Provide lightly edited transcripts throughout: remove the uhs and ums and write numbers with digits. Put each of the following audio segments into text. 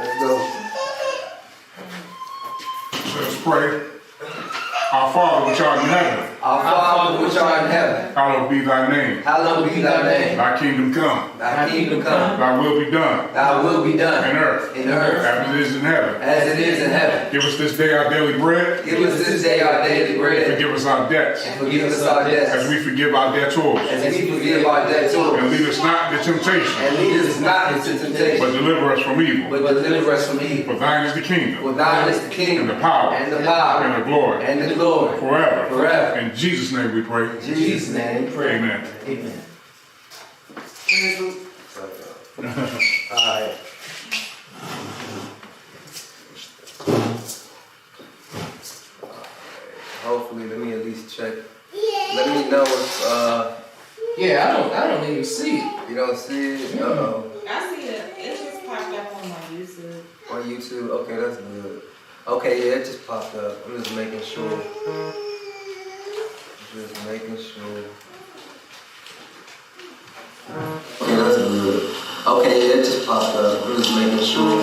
Let's go. Let's pray. Our Father which art in heaven, Our Father which art in heaven, hallowed be thy name. hallowed be thy name. Thy kingdom come, Thy kingdom come, thy will be done thy will be done in earth in earth as it is in heaven. as it is in heaven. Give us this day our daily bread. Give us this day our daily bread, Forgive us our debts and forgive us our as debts, we forgive our debtors. as we forgive our debtors. And lead us not into temptation, And lead us not into but temptation, deliver us from evil. but deliver us from evil. For thine is the kingdom, For thine is the and kingdom, the power, and the power, and the glory, and the glory, forever. forever. In Jesus' name we pray. In Jesus' name we pray. Amen. Amen. Alright. Hopefully, let me at least check. Let me know if Yeah, I don't even see it. you don't see it. Uh-oh. I see it. It just popped up on my YouTube. On YouTube? Okay, that's good. Okay, yeah, it just popped up. I'm just making sure. Just making sure. Okay, that's good. Okay, yeah, it just popped up. I'm just making sure.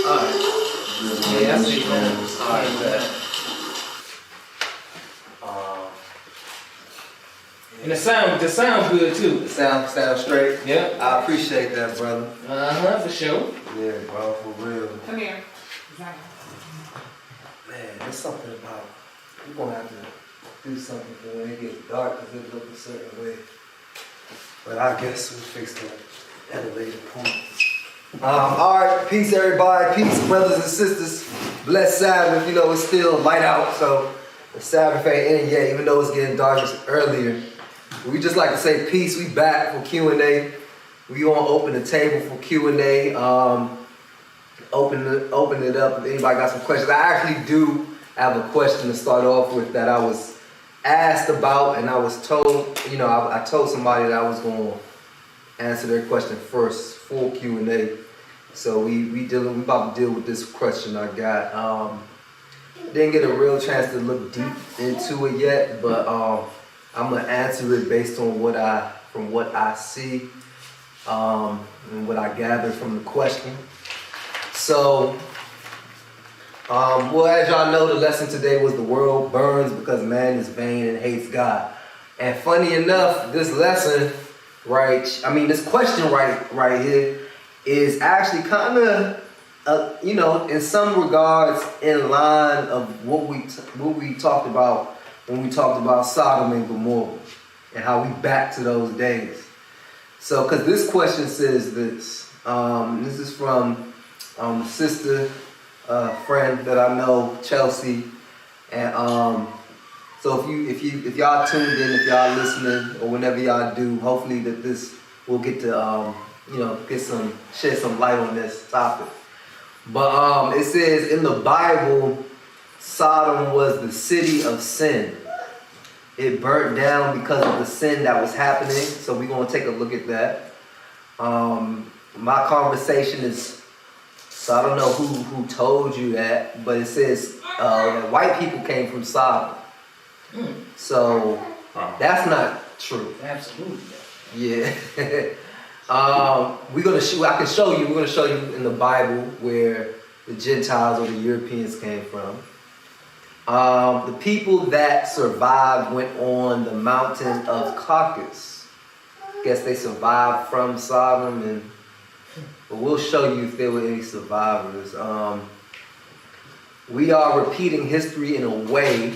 Alright. Just Yeah, I making see sure. it. Alright, bet. And the sound good too. Sound straight? Yep. I appreciate that, brother. For sure. Yeah, bro, for real. Come here. Man, there's something about, you're gonna have to do something for when it gets dark because it looks a certain way. But I guess we'll fix that elevator point. Alright, peace everybody, peace brothers and sisters. Blessed Sabbath, you know it's still light out, so the Sabbath ain't in yet, even though it's getting dark earlier. We just like to say peace, we back for Q&A. We gonna open the table for Q&A. Open it up if anybody got some questions. I actually do have a question to start off with that I was asked about, and I was told, you know, I told somebody that I was going to answer their question first for Q&A. So we about to deal with this question I got. Didn't get a real chance to look deep into it yet, but I'm gonna answer it based on what I see and what I gathered from the question. So, well, as y'all know, the lesson today was the world burns because man is vain and hates God. And funny enough, this lesson, this question right here is actually kind of, you know, in some regards in line of what we talked about when we talked about Sodom and Gomorrah and how we back to those days. So, because this question says this. This is from sister, friend that I know, Chelsea, and so if y'all tuned in, if y'all listening, or whenever y'all do, hopefully that this will get to you know, shed some light on this topic. But it says in the Bible, Sodom was the city of sin. It burnt down because of the sin that was happening. So we're gonna take a look at that. My conversation is, so I don't know who told you that, but it says that white people came from Sodom. So that's not true. Absolutely. Yeah. We're gonna show. I can show you. We're gonna show you in the Bible where the Gentiles or the Europeans came from. The people that survived went on the mountain of Caucasus. Guess they survived from Sodom, but we'll show you if there were any survivors. We are repeating history in a way.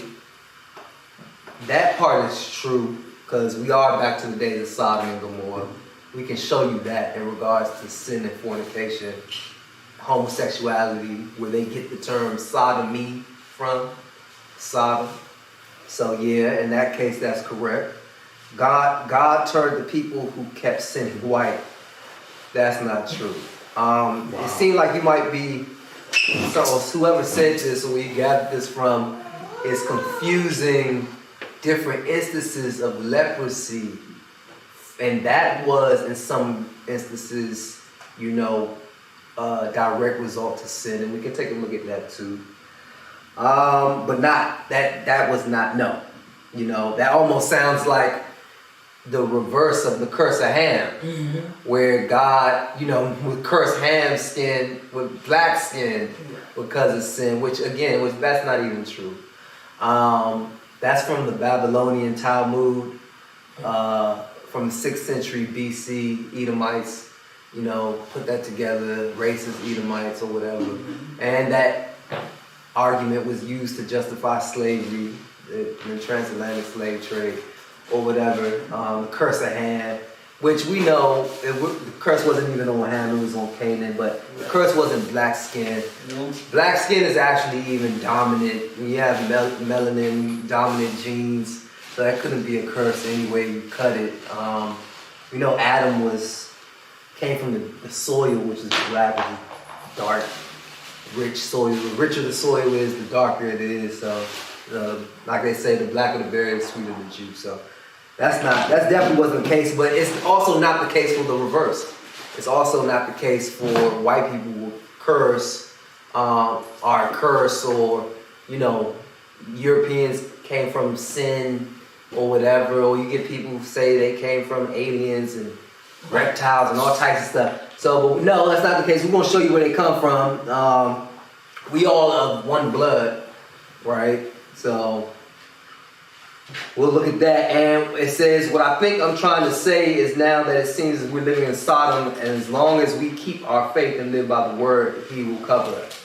That part is true because we are back to the days of Sodom and Gomorrah. We can show you that in regards to sin and fornication, homosexuality, where they get the term sodomy from, Sodom. So yeah, in that case, that's correct. God turned the people who kept sinning white. That's not true. It seemed like you might be, so whoever said this or where you got this from is confusing different instances of leprosy. And that was, in some instances, you know, direct result to sin. And we can take a look at that too. But not, that was not, no. You know, that almost sounds like the reverse of the curse of Ham, where God, would curse Ham's skin with black skin because of sin, which that's not even true. That's from the Babylonian Talmud, from the 6th century BC. Edomites, put that together, racist Edomites or whatever, and that argument was used to justify slavery, the transatlantic slave trade, or whatever. The curse of Ham, which we know the curse wasn't even on Ham; it was on Canaan. But the curse wasn't black skin. Black skin is actually even dominant. You have melanin dominant genes, so that couldn't be a curse any way you cut it. We know Adam came from the soil, which is black, which is dark, rich soil. The richer the soil is, the darker it is. So, like they say, the blacker the berry, the sweeter the juice. So that definitely wasn't the case. But it's also not the case for the reverse. It's also not the case for white people who curse, are cursed, or Europeans came from sin or whatever, or you get people who say they came from aliens and reptiles and all types of stuff. So, but no, that's not the case. We're going to show you where they come from. We all of one blood, right? So we'll look at that. And it says, what I think I'm trying to say is now that it seems as we're living in Sodom, and as long as we keep our faith and live by the word, he will cover us.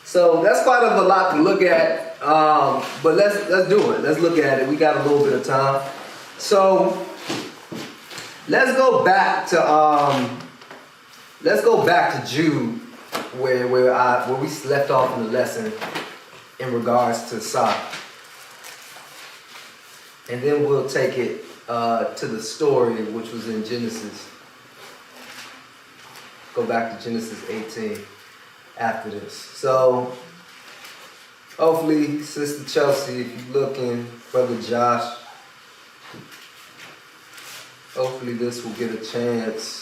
So that's quite a lot to look at. But let's do it. Let's look at it. We got a little bit of time. So let's go back to Jude, where we left off in the lesson in regards to Sodom, and then we'll take it to the story which was in Genesis. Go back to Genesis 18 after this. So hopefully, Sister Chelsea, if you're looking, Brother Josh, hopefully this will get a chance.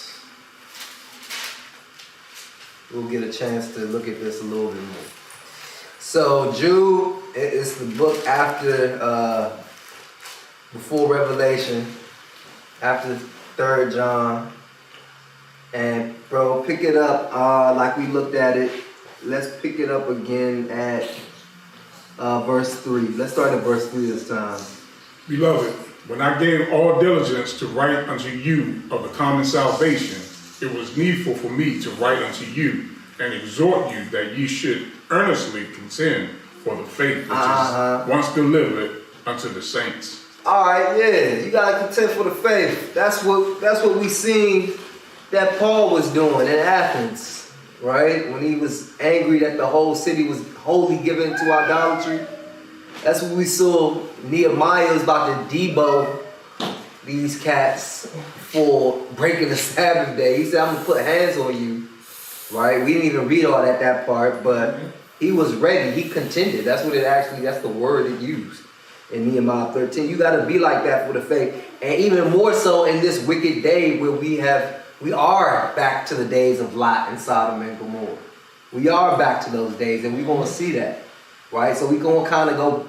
We'll get a chance to look at this a little bit more. So Jude is the book after, before Revelation, after 3rd John. And bro, pick it up like we looked at it. Let's pick it up again at verse 3. Let's start at verse 3 this time. Beloved, when I gave all diligence to write unto you of the common salvation, it was needful for me to write unto you and exhort you that ye should earnestly contend for the faith which is once delivered unto the saints. All right, yeah, you gotta contend for the faith. That's what we seen that Paul was doing in Athens, right? When he was angry that the whole city was wholly given to idolatry. That's what we saw. Nehemiah was about to debo these cats for breaking the Sabbath day. He said, I'm gonna put hands on you, right? We didn't even read all that part, but he was ready. He contended. That's the word it used in Nehemiah 13. You gotta be like that for the faith. And even more so in this wicked day where we are back to the days of Lot and Sodom and Gomorrah. We are back to those days, and we're gonna see that, right? So we're gonna kind of go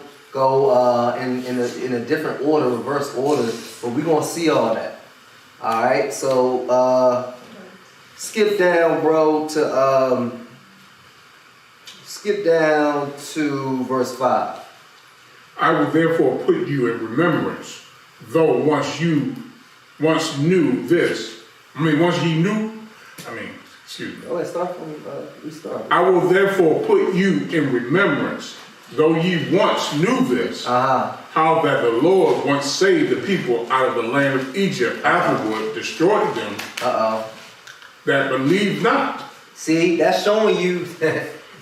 in a different order, reverse order, but we're gonna see all that. All right, so skip down, bro, to verse 5. I will therefore put you in remembrance, though once ye knew, excuse me. Oh, let's start from restart. I will therefore put you in remembrance, though ye once knew this, how that the Lord once saved the people out of the land of Egypt, afterward destroyed them that believed not. See, that's showing you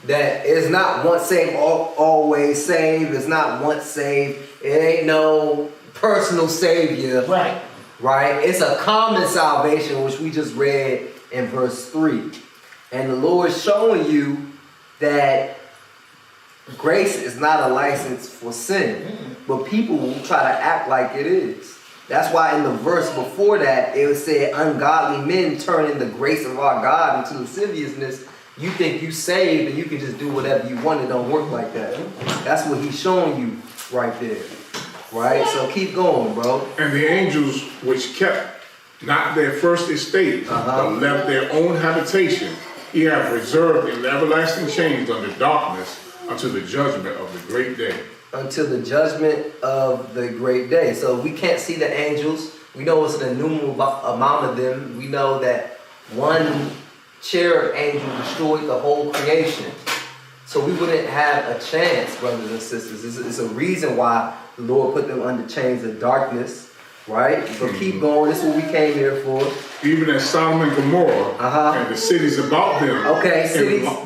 that it's not once saved, always saved. It's not once saved. It ain't no personal savior. Right? It's a common salvation, which we just read in verse 3. And the Lord is showing you that grace is not a license for sin, but people will try to act like it is. That's why in the verse before that, it said, ungodly men turning the grace of our God into lasciviousness. You think you saved and you can just do whatever you want. It don't work like that. That's what he's showing you right there. Right? So keep going, bro. And the angels which kept not their first estate, but left their own habitation, he hath reserved in everlasting chains under darkness unto the judgment of the great day. Until the judgment of the great day. So we can't see the angels. We know it's an innumerable amount of them. We know that one cherub angel destroyed the whole creation. So we wouldn't have a chance, brothers and sisters. It's a reason why the Lord put them under chains of darkness, right? So keep going. This is what we came here for. Even as Sodom and Gomorrah and the cities about them. Okay,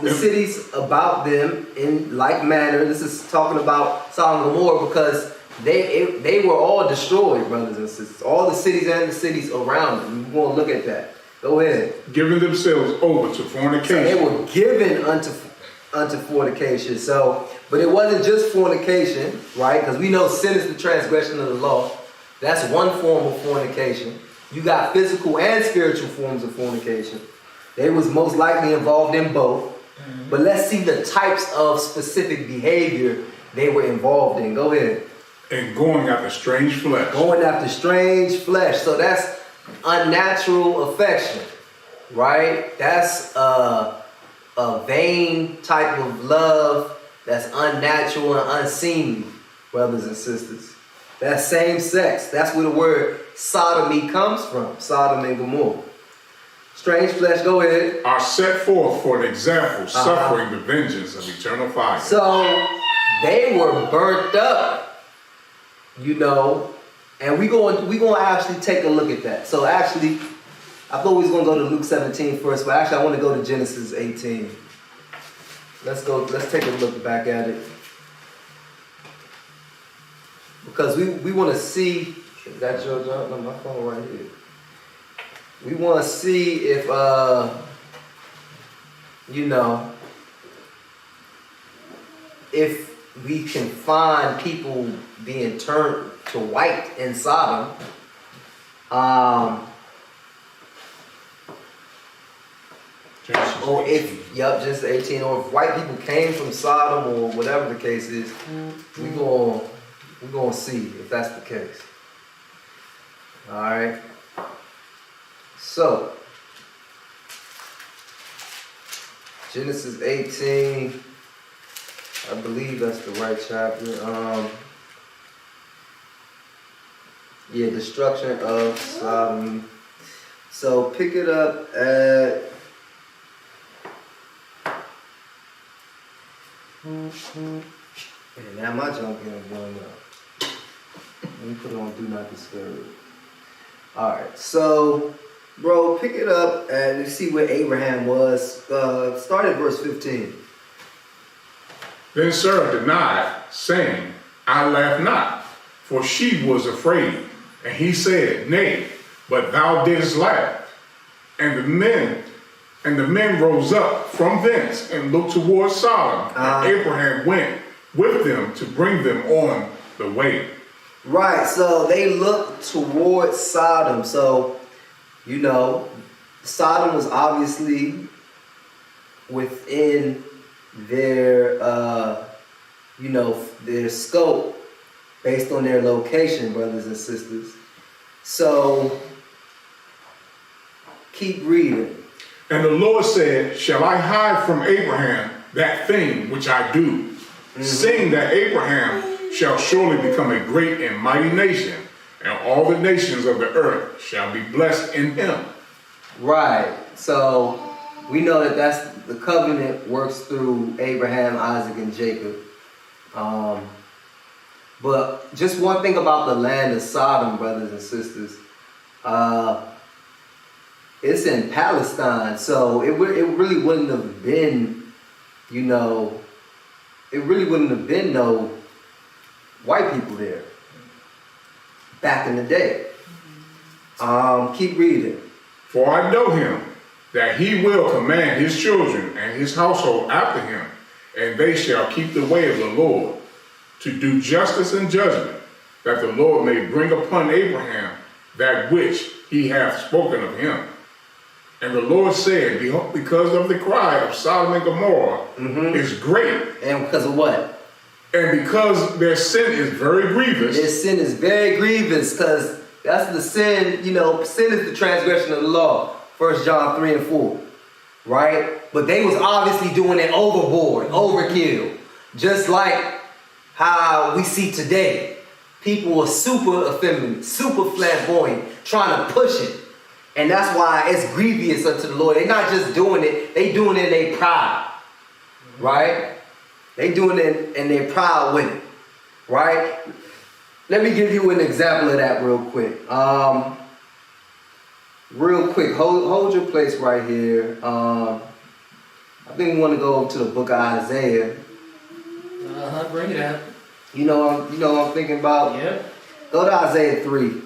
the cities about them in like manner. This is talking about Sodom and Gomorrah because they were all destroyed, brothers and sisters. All the cities and the cities around them. We want to look at that. Go ahead. Giving themselves over to fornication. So they were given unto fornication. So, but it wasn't just fornication, right? Because we know sin is the transgression of the law. That's one form of fornication. You got physical and spiritual forms of fornication. They was most likely involved in both. But let's see the types of specific behavior they were involved in. Go ahead. And going after strange flesh. Going after strange flesh. So that's unnatural affection, right? That's a vain type of love that's unnatural and unseemly, brothers and sisters. That's same sex. That's where the word sodomy comes from. Sodom and Gomorrah. Strange flesh, go ahead. Are set forth for an example, suffering the vengeance of eternal fire. So they were burnt up, you know, and we going to actually take a look at that. So actually, I thought we was going to go to Luke 17 first, but actually I want to go to Genesis 18. Let's take a look back at it. Because we want to see, is that your job? No, my phone right here. We want to see if, you know, if we can find people being turned to white in Sodom. Or if, just 18, or if white people came from Sodom or whatever the case is, we're gonna see if that's the case. All right. So, Genesis 18, I believe that's the right chapter. Destruction of Sodom. So pick it up at and now my junk is going up. Let me put it on Do Not Disturb. Alright, so bro, pick it up and you see where Abraham was. Start at verse 15. Then Sarah denied, saying, I laugh not, for she was afraid. And he said, Nay, but thou didst laugh. And the men rose up from thence and looked towards Sodom. And Abraham went with them to bring them on the way. Right, so they looked towards Sodom. So, you know, Sodom was obviously within their, their scope based on their location, brothers and sisters. So, keep reading. And the Lord said, Shall I hide from Abraham that thing which I do, seeing that Abraham shall surely become a great and mighty nation, and all the nations of the earth shall be blessed in him. Right. So we know that that's the covenant works through Abraham, Isaac, and Jacob. But just one thing about the land of Sodom, brothers and sisters, it's in Palestine, so it really wouldn't have been, it really wouldn't have been no white people there back in the day. Keep reading. For I know him, that he will command his children and his household after him, and they shall keep the way of the Lord, to do justice and judgment, that the Lord may bring upon Abraham that which he hath spoken of him. And the Lord said, because of the cry of Sodom and Gomorrah is great. And because of what? And because their sin is very grievous. Their sin is very grievous because that's the sin, sin is the transgression of the law. 1 John 3 and 4. Right? But they was obviously doing it overboard, overkill. Just like how we see today. People are super effeminate, super flamboyant, trying to push it. And that's why it's grievous unto the Lord. They're not just doing it, they doing it in their pride. Right? They doing it in their pride with it. Right? Let me give you an example of that real quick. Hold your place right here. I think we want to go to the book of Isaiah. Bring it out. You know what I'm thinking about? Yep. Go to Isaiah 3.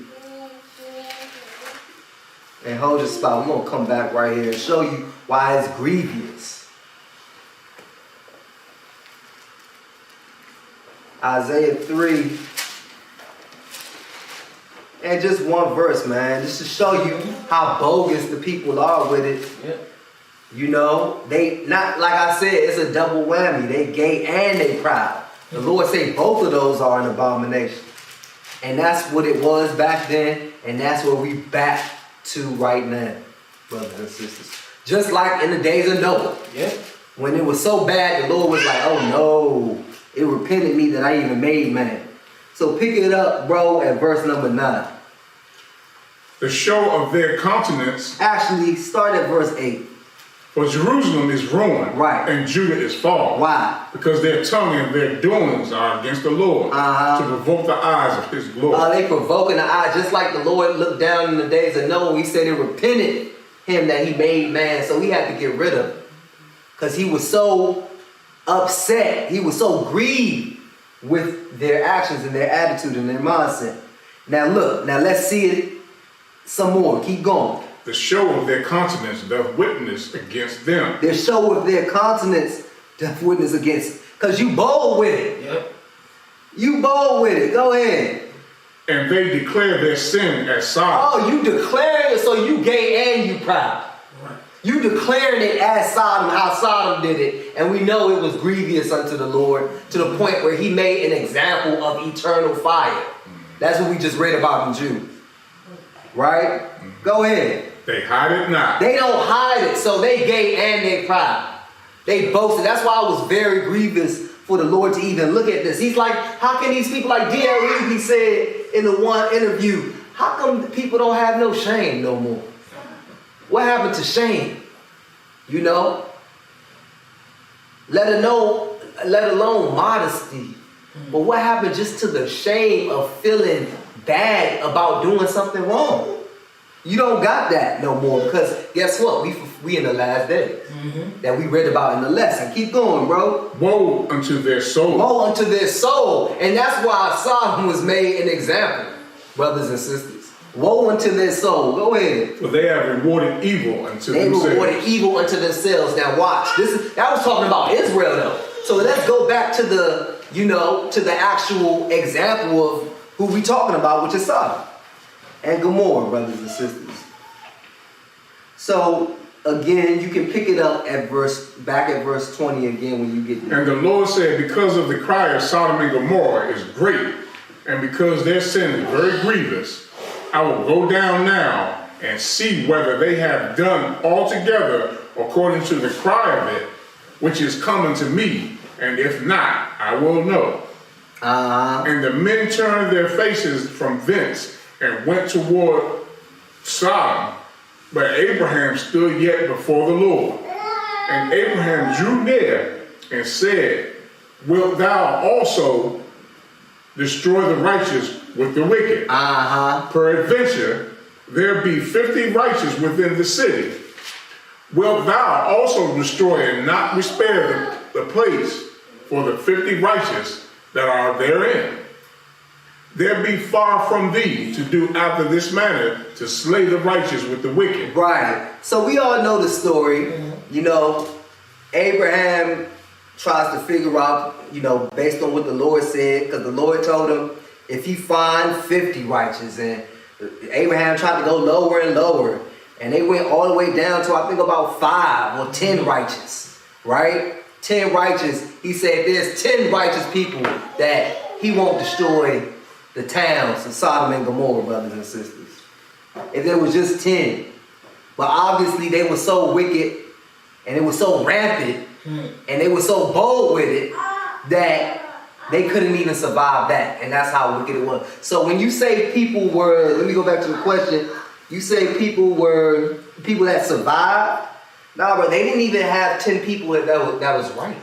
And hold your spot. I'm going to come back right here and show you why it's grievous. Isaiah 3. And just one verse, man. Just to show you how bogus the people are with it. Yep. They not, like I said, it's a double whammy. They gay and they proud. The Lord say both of those are an abomination. And that's what it was back then. And that's what we back to right now, brothers and sisters. Just like in the days of Noah. Yep. When it was so bad, the Lord was like, oh no, it repented me that I even made man. So pick it up, bro, at verse number 9. The show of their countenance. Actually, start at verse 8. For Jerusalem is ruined, Right. And Judah is fallen. Why? Because their tongue and their doings are against the Lord, to provoke the eyes of his glory. They provoking the eye, just like the Lord looked down in the days of Noah. He said it repented him that he made man, so he had to get rid of him. Because he was so upset, he was so grieved with their actions and their attitude and their mindset. Now look, let's see it some more. Keep going. The show of their countenance doth witness against them. Their show of their countenance doth witness against. Because you bold with it. Yep. You bold with it. Go ahead. And they declare their sin as Sodom. Oh, you declaring it, so you gay and you proud. Right. You declaring it as Sodom, how Sodom did it. And we know it was grievous unto the Lord to the point where he made an example of eternal fire. That's what we just read about in Jude. Right? Go ahead. They hide it not. They don't hide it, so they gay and they proud. They boasted. That's why it was very grievous for the Lord to even look at this. He's like, how can these people, like D.L. Hughley said in the one interview, how come people don't have no shame no more? What happened to shame? Let alone modesty. But what happened just to the shame of feeling bad about doing something wrong? You don't got that no more because guess what? We in the last days that we read about in the lesson. Keep going, bro. Woe unto their soul. Woe unto their soul. And that's why Sodom was made an example, brothers and sisters. Woe unto their soul. Go ahead. For they have rewarded evil unto They themselves. rewarded evil unto themselves. Now watch. That was talking about Israel though. So let's go back to to the actual example of who we talking about, which is Sodom and Gomorrah, brothers and sisters. So again, you can pick it up back at verse 20 again when you get there. And the Lord said, because of the cry of Sodom and Gomorrah is great, and because their sin is very grievous, I will go down now and see whether they have done altogether according to the cry of it, which is coming to me, and if not, I will know. And the men turned their faces from thence and went toward Sodom, but Abraham stood yet before the Lord. And Abraham drew near and said, wilt thou also destroy the righteous with the wicked? Peradventure, there be 50 righteous within the city. Wilt thou also destroy and not spare the place for the 50 righteous that are therein? There be far from thee to do after this manner, to slay the righteous with the wicked. Right. So we all know the story. Abraham tries to figure out, based on what the Lord said, because the Lord told him if he find 50 righteous, and Abraham tried to go lower and lower, and they went all the way down to I think about 5 or 10 righteous, right? 10 righteous, he said there's 10 righteous people that he won't destroy the towns of Sodom and Gomorrah, brothers and sisters. If there was just 10. But obviously they were so wicked and it was so rampant and they were so bold with it that they couldn't even survive that. And that's how wicked it was. So when you say people were, let me go back to the question. You say people were people that survived. No, bro, they didn't even have 10 people that was right.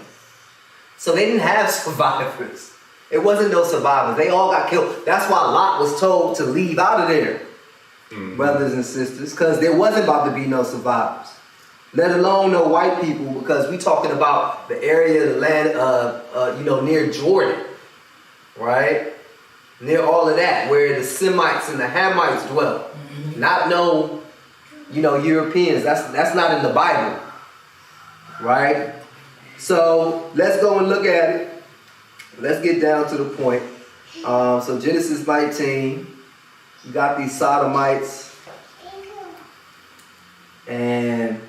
So they didn't have survivors. It wasn't no survivors. They all got killed. That's why Lot was told to leave out of there, brothers and sisters, because there wasn't about to be no survivors. Let alone no white people, because we talking about the area of the land, near Jordan, right? Near all of that, where the Semites and the Hamites dwell. Not no, Europeans. That's not in the Bible, right? So let's go and look at it. Let's get down to the point. So Genesis 19, you got these Sodomites, and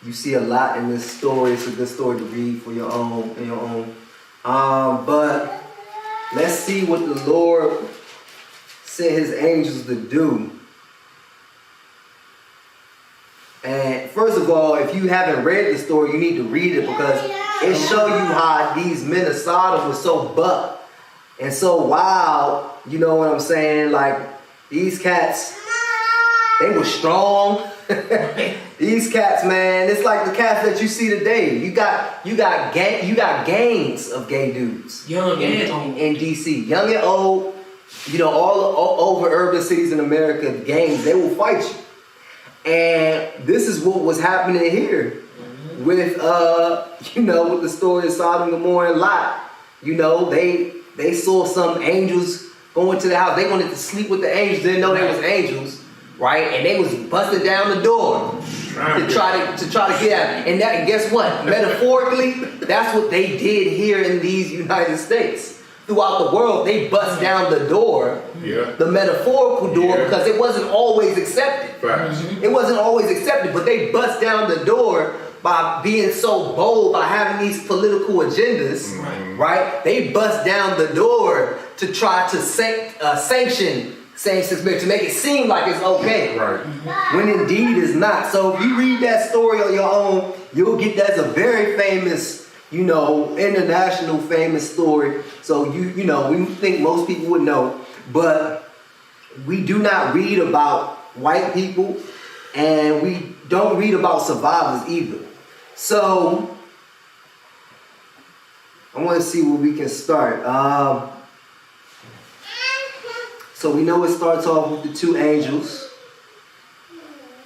you see a lot in this story. It's a good story to read for your own. But let's see what the Lord sent his angels to do. And first of all, if you haven't read the story, you need to read it, because it shows you how these men of Sodom were so buck and so wild. You know what I'm saying? Like, these cats, they were strong. These cats, man, it's like the cats that you see today. You got gangs of gay dudes. Young and old. In DC, young and old. All over urban cities in America, gangs, they will fight you. And this is what was happening here with with the story of Sodom, Gomorrah, and Lot. They saw some angels going to the house. They wanted to sleep with the angels, didn't know they was angels, right? And they was busting down the door to try to get at it. And guess what? Metaphorically, that's what they did here in these United States. Throughout the world, they bust down the door, the metaphorical door, because it wasn't always accepted. It wasn't always accepted, but they bust down the door by being so bold, by having these political agendas, right? They bust down the door to try to sanction same-sex marriage, to make it seem like it's okay, when indeed it's not. So if you read that story on your own, you'll get that's a very famous, international famous story. So we think most people would know, but we do not read about white people, and we don't read about survivors either. So I want to see where we can start. So we know it starts off with the two angels.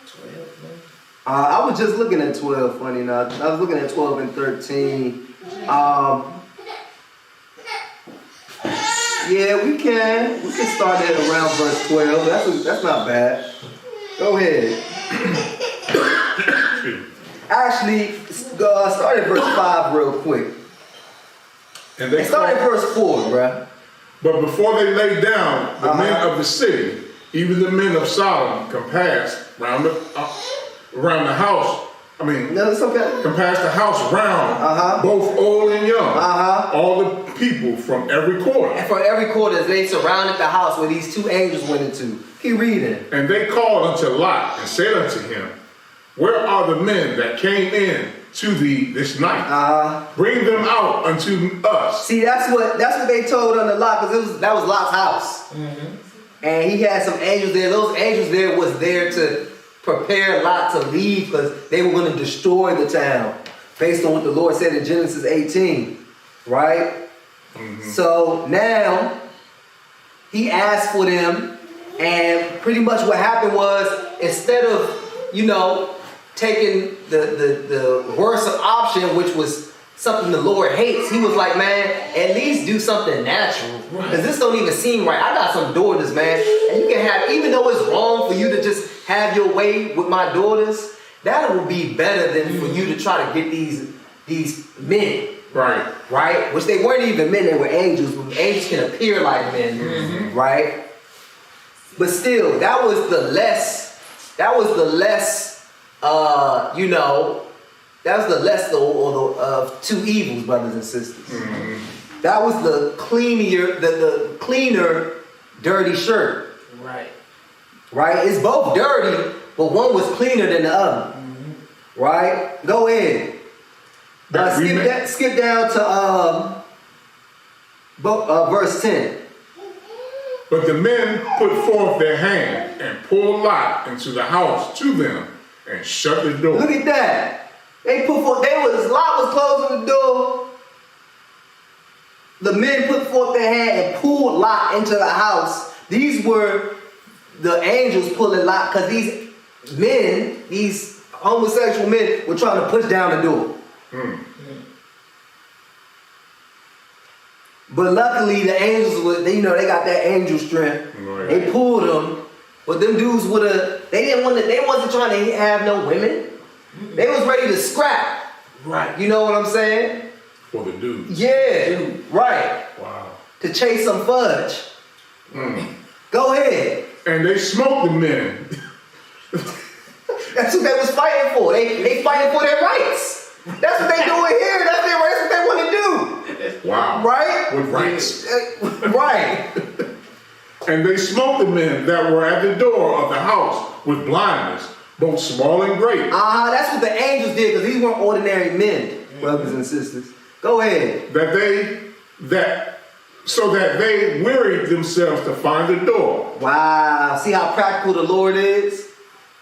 12, I was just looking at 12, funny enough. I was looking at 12 and 13. Yeah, we can start at around verse 12. That's not bad. Go ahead. Actually, start at verse 5 real quick. And they start at verse 4, bruh. But before they lay down, the men of the city, even the men of Sodom, compassed around the house. No, it's okay. Compassed the house round, both old and young. All the people from every quarter. And from every quarter, they surrounded the house where these two angels went into. Keep reading. And they called unto Lot and said unto him, where are the men that came in to thee this night? Bring them out unto us. See, that's what they told unto Lot, because that was Lot's house. And he had some angels there. Those angels there was there to prepare Lot to leave, because they were going to destroy the town based on what the Lord said in Genesis 18, right? So now he asked for them, and pretty much what happened was, instead of taking the worst option, which was something the Lord hates, he was like, man, at least do something natural, because this don't even seem right. I got some daughters, man, and you can have, even though it's wrong for you to just have your way with my daughters, that will be better than for you to try to get these men, right? Which they weren't even men, they were angels. But angels can appear like men, right? But still, that was the less That was the lesser or the of two evils, brothers and sisters. That was the cleaner, dirty shirt. Right. Right? It's both dirty, but one was cleaner than the other. Right? Go ahead. Skip down to verse 10. But the men put forth their hand and pulled Lot into the house to them and shut the door. Look at that. Lot was closing the door. The men put forth their hand and pulled Lot into the house. These were the angels pulling Lot, because these men, these homosexual men, were trying to push down the door. But luckily, the angels, they got that angel strength. Right. They pulled them, but them dudes they wasn't trying to have no women. They was ready to scrap. Right. You know what I'm saying? For the dudes. Yeah, right. Wow. To chase some fudge. Go ahead. And they smoked the men. That's what they was fighting for. They fighting for their rights. That's what they doing here. That's what they want to do. Wow. Right? With rights. Right. And they smote the men that were at the door of the house with blindness, both small and great. That's what the angels did, because these weren't ordinary men, brothers and sisters. Go ahead. So that they wearied themselves to find the door. Wow. See how practical the Lord is?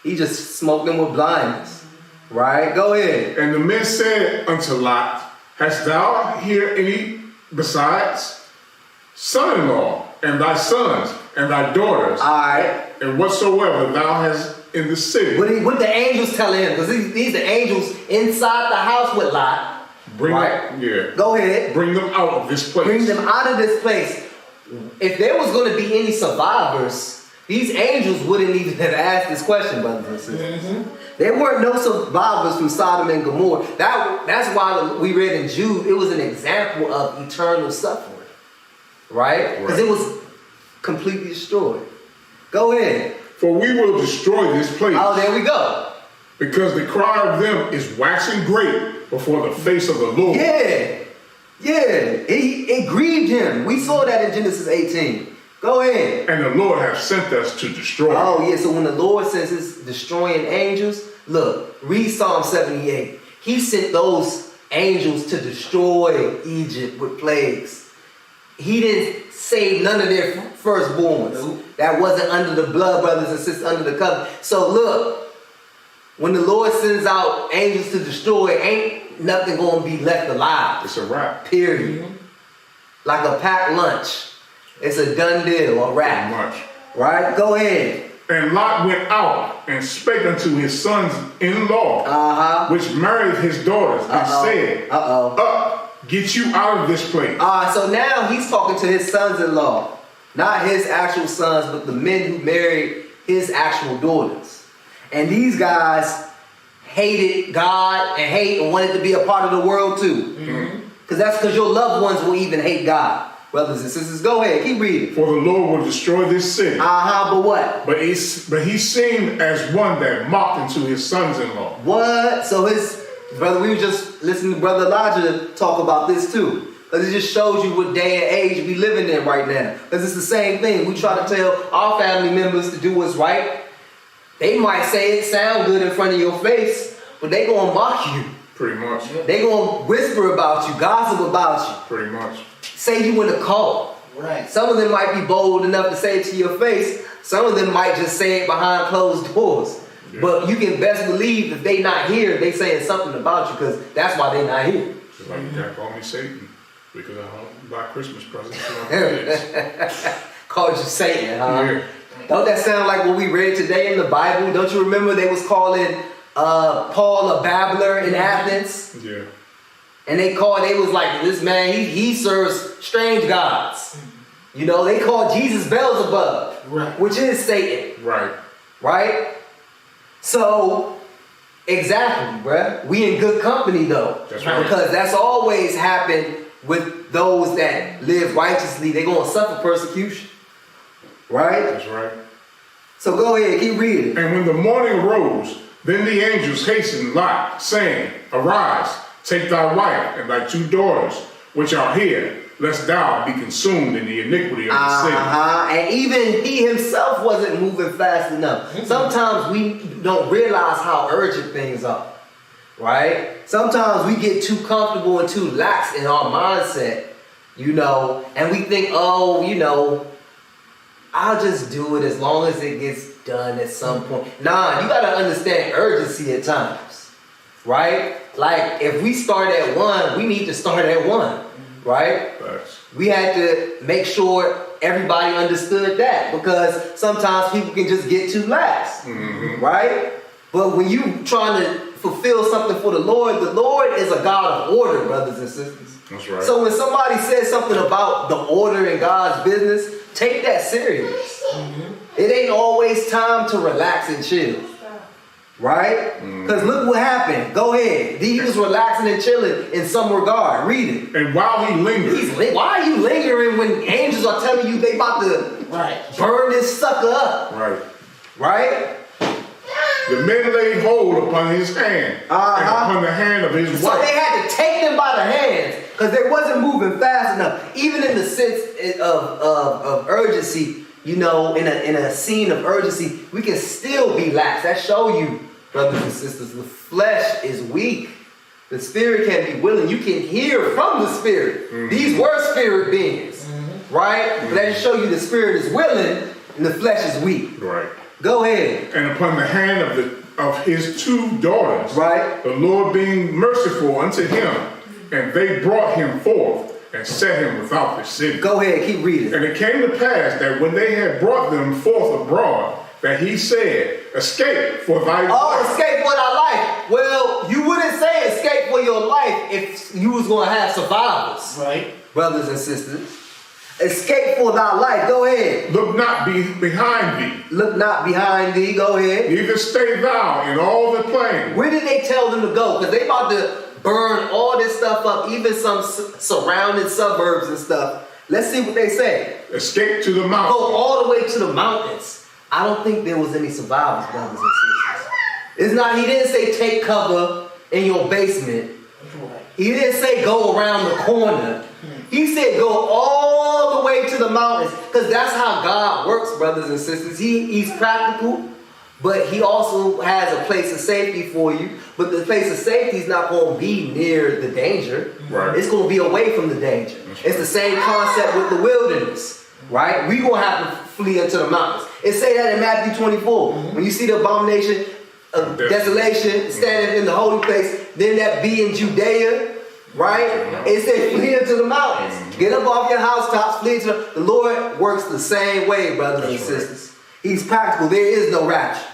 He just smoked them with blindness. Right? Go ahead. And the men said unto Lot, Hast thou here any besides son-in-law, and thy sons, and thy daughters, All right. and whatsoever thou hast in the city? What the angels telling him? Because these are angels inside the house with Lot. Bring right? them, yeah. Go ahead. Bring them out of this place. Bring them out of this place. If there was going to be any survivors, these angels wouldn't even have asked this question, brothers and sisters. There weren't no survivors from Sodom and Gomorrah. That's why we read in Jude, it was an example of eternal suffering. Right? Because it was completely destroyed. Go ahead. For we will destroy this place. Oh, there we go. Because the cry of them is waxing great before the face of the Lord. Yeah. It grieved him. We saw that in Genesis 18. Go ahead. And the Lord hath sent us to destroy. Oh, yeah. So when the Lord sends his destroying angels, look, read Psalm 78. He sent those angels to destroy Egypt with plagues. He didn't save none of their firstborns. That wasn't under the blood, brothers and sisters, under the covenant. So look, when the Lord sends out angels to destroy, ain't nothing going to be left alive. It's a wrap. Period. Like a packed lunch. It's a done deal, a wrap. Much. Right? Go ahead. And Lot went out and spake unto his sons-in-law, which married his daughters, and said, Up, get you out of this place. So now he's talking to his sons-in-law. Not his actual sons, but the men who married his actual daughters. And these guys hated God and wanted to be a part of the world too. Because that's because your loved ones will even hate God. Brothers and sisters, go ahead, keep reading. For the Lord will destroy this city. But what? But he seemed as one that mocked unto his sons-in-law. What? So brother, we were just listening to Brother Elijah talk about this too. Because it just shows you what day and age we living in right now. Because it's the same thing. We try to tell our family members to do what's right. They might say it sound good in front of your face, but they gonna mock you. Pretty much. They gonna whisper about you, gossip about you. Pretty much. Say you in a cult. Right. Some of them might be bold enough to say it to your face. Some of them might just say it behind closed doors. Yeah. But you can best believe if they not here, they saying something about you because that's why they not here. Just like you can't call me Satan because I don't buy Christmas presents for my kids. Called you Satan, huh? Yeah. Don't that sound like what we read today in the Bible? Don't you remember they was calling Paul a babbler in Athens? Yeah. And they was like, this man, he serves strange gods. You know, they called Jesus Beelzebub, right, which is Satan. Right. Right? So, exactly, bruh. We in good company, though. That's right. Because that's always happened with those that live righteously. They're going to suffer persecution. Right? That's right. So go ahead, keep reading. And when the morning arose, Then the angels hastened Lot, saying, Arise, take thy wife and thy 2 daughters, which are here, lest thou be consumed in the iniquity of the city. And even he himself wasn't moving fast enough. Sometimes we don't realize how urgent things are, right? Sometimes we get too comfortable and too lax in our mindset, and we think, I'll just do it as long as it gets done at some point. Nah, you gotta understand urgency at times, right? Like if we start at 1, we need to start at 1, right? Thanks. We had to make sure everybody understood that, because sometimes people can just get too lax, right? But when you trying to fulfill something for the Lord is a God of order, brothers and sisters. That's right. So when somebody says something about the order in God's business, take that serious. It ain't always time to relax and chill, right? Because look what happened. Go ahead. He was relaxing and chilling in some regard. Read it. And while he lingered, Why are you lingering when angels are telling you they about to burn this sucker up? Right? the men laid hold upon his hand and upon the hand of his wife. So they had to take them by the hands because they wasn't moving fast enough. Even in the sense of urgency, you know, in a scene of urgency, we can still be lax. That show you, brothers and sisters, the flesh is weak. The spirit can be willing. You can hear from the spirit. Mm-hmm. These were spirit beings, right? Mm-hmm. But that show you the spirit is willing and the flesh is weak. Right. Go ahead. And upon the hand of his two daughters, right? The Lord being merciful unto him, and they brought him forth and set him without the city. Go ahead, keep reading. And it came to pass that when they had brought them forth abroad, that he said, escape for thy life. Oh, escape for thy life. Well, you wouldn't say escape for your life if you was going to have survivors. Right. Brothers and sisters. Escape for thy life. Go ahead. Look not behind thee. Look not behind thee. Go ahead. Neither stay thou in all the plain. Where did they tell them to go? Because they about to burn all this stuff up, even some surrounding suburbs and stuff. Let's see what they say. Escape to the mountains. Go all the way to the mountains. I don't think there was any survivors, brothers and sisters. It's not, he didn't say take cover in your basement. He didn't say go around the corner. He said go all the way to the mountains. Because that's how God works, brothers and sisters. He's practical, but he also has a place of safety for you. But the place of safety is not going to be near the danger. Right. It's going to be away from the danger. It's the same concept with the wilderness. Right? We're going to have to flee into the mountains. It say that in Matthew 24. When you see the abomination of desolation standing in the holy place, then that be in Judea, right? It says flee into the mountains. Get up off your housetops, flee into the Lord works the same way, brothers and sisters. He's practical. There is no rapture.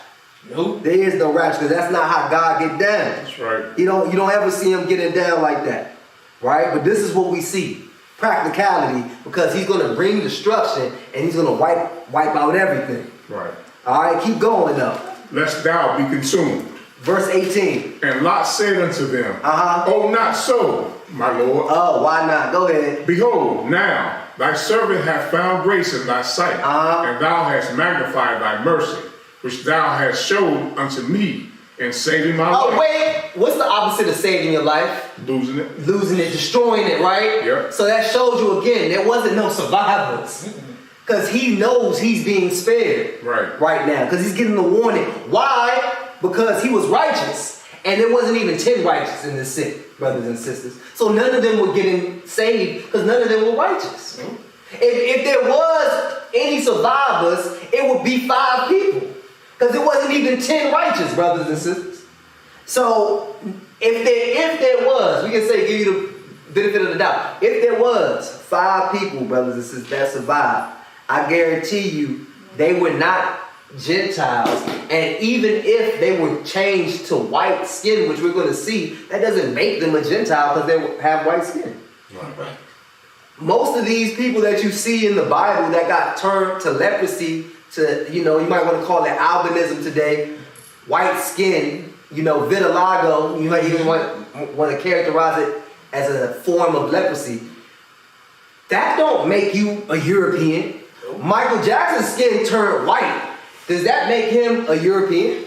Nope. There is no rapture because that's not how God get down. That's right. You don't ever see him getting down like that. Right? But this is what we see. Practicality, because he's going to bring destruction and he's going to wipe out everything. Right. All right, keep going though. Lest thou be consumed. Verse 18. And Lot said unto them, Oh, not so, my Lord. Oh, why not? Go ahead. Behold, now thy servant hath found grace in thy sight, and thou hast magnified thy mercy, which thou hast showed unto me in saving my life. Oh, wait. What's the opposite of saving your life? Losing it. Losing it, destroying it, right? Yep. So that shows you again, there wasn't no survivors. Because he knows he's being spared right now. Because he's getting the warning. Why? Because he was righteous. And there wasn't even 10 righteous in this city, brothers and sisters. So none of them were getting saved because none of them were righteous. If there was any survivors, it would be 5 people. Because there wasn't even 10 righteous, brothers and sisters. So if there was, we can say, give you the benefit of the doubt. If there was 5 people, brothers and sisters, that survived, I guarantee you they were not Gentiles. And even if they were changed to white skin, which we're going to see, that doesn't make them a Gentile because they have white skin. Right. Most of these people that you see in the Bible that got turned to leprosy, to, you might want to call it albinism today, white skin, vitiligo, you might even want to characterize it as a form of leprosy. That don't make you a European. Michael Jackson's skin turned white. Does that make him a European?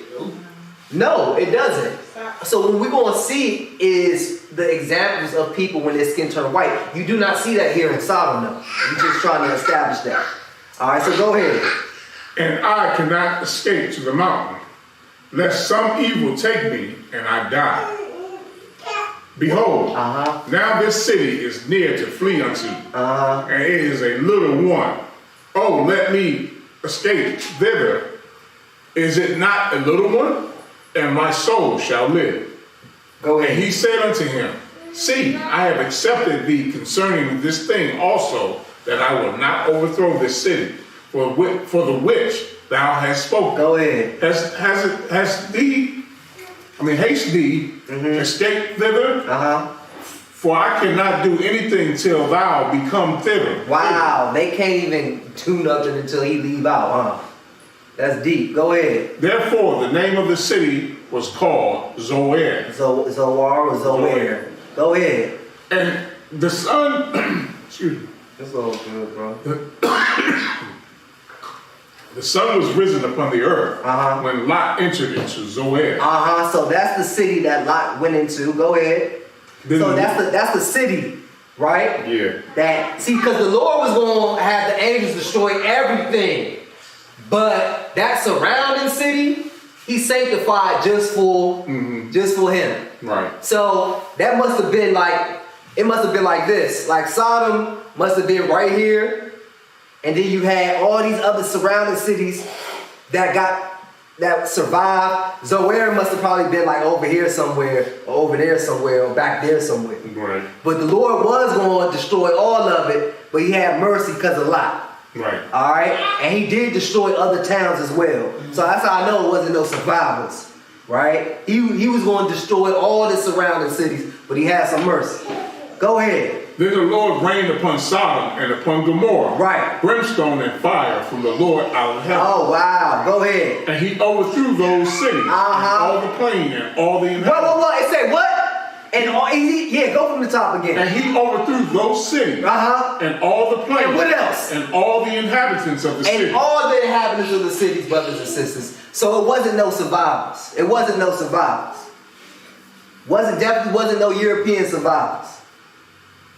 No, it doesn't. Stop. So what we're going to see is the examples of people when their skin turn white. You do not see that here in Sodom, though. You're just trying to establish that. All right, so go ahead. And I cannot escape to the mountain, lest some evil take me and I die. Behold, now this city is near to flee unto, and it is a little one. Oh, let me escape thither. Is it not a little one? And my soul shall live. Go ahead. And he said unto him, see, I have accepted thee concerning this thing also, that I will not overthrow this city, for the which thou hast spoken. Go ahead. Haste thee, escape thither, for I cannot do anything till thou become thither. Wow, they can't even do nothing until he leave out, huh? That's deep. Go ahead. Therefore, the name of the city was called Zoar. Zoar or Zoar. Go ahead. And the sun, excuse me. It's all good, bro. The sun was risen upon the earth when Lot entered into Zoar. So that's the city that Lot went into. Go ahead. So that's the city, right? Yeah. Because the Lord was going to have the angels destroy everything. But that surrounding city, he sanctified just for him. Right. So that must have been like this. Like Sodom must have been right here. And then you had all these other surrounding cities that survived. Zoar must have probably been like over here somewhere, or over there somewhere, or back there somewhere. Right. But the Lord was going to destroy all of it, but he had mercy because of Lot. Right. All right? And he did destroy other towns as well. So that's how I know it wasn't no survivors. Right? He was going to destroy all the surrounding cities, but he had some mercy. Go ahead. Then the Lord rained upon Sodom and upon Gomorrah. Right. Brimstone and fire from the Lord out of heaven. Oh, wow. Go ahead. And he overthrew those cities, and all the plain and all the inhabitants. What? It said what? And all easy? Yeah, go from the top again. And he overthrew those cities, and all the plain. And what else? And all the inhabitants of the city. And all the inhabitants of the cities, brothers and sisters. So it wasn't no survivors. Definitely wasn't no European survivors.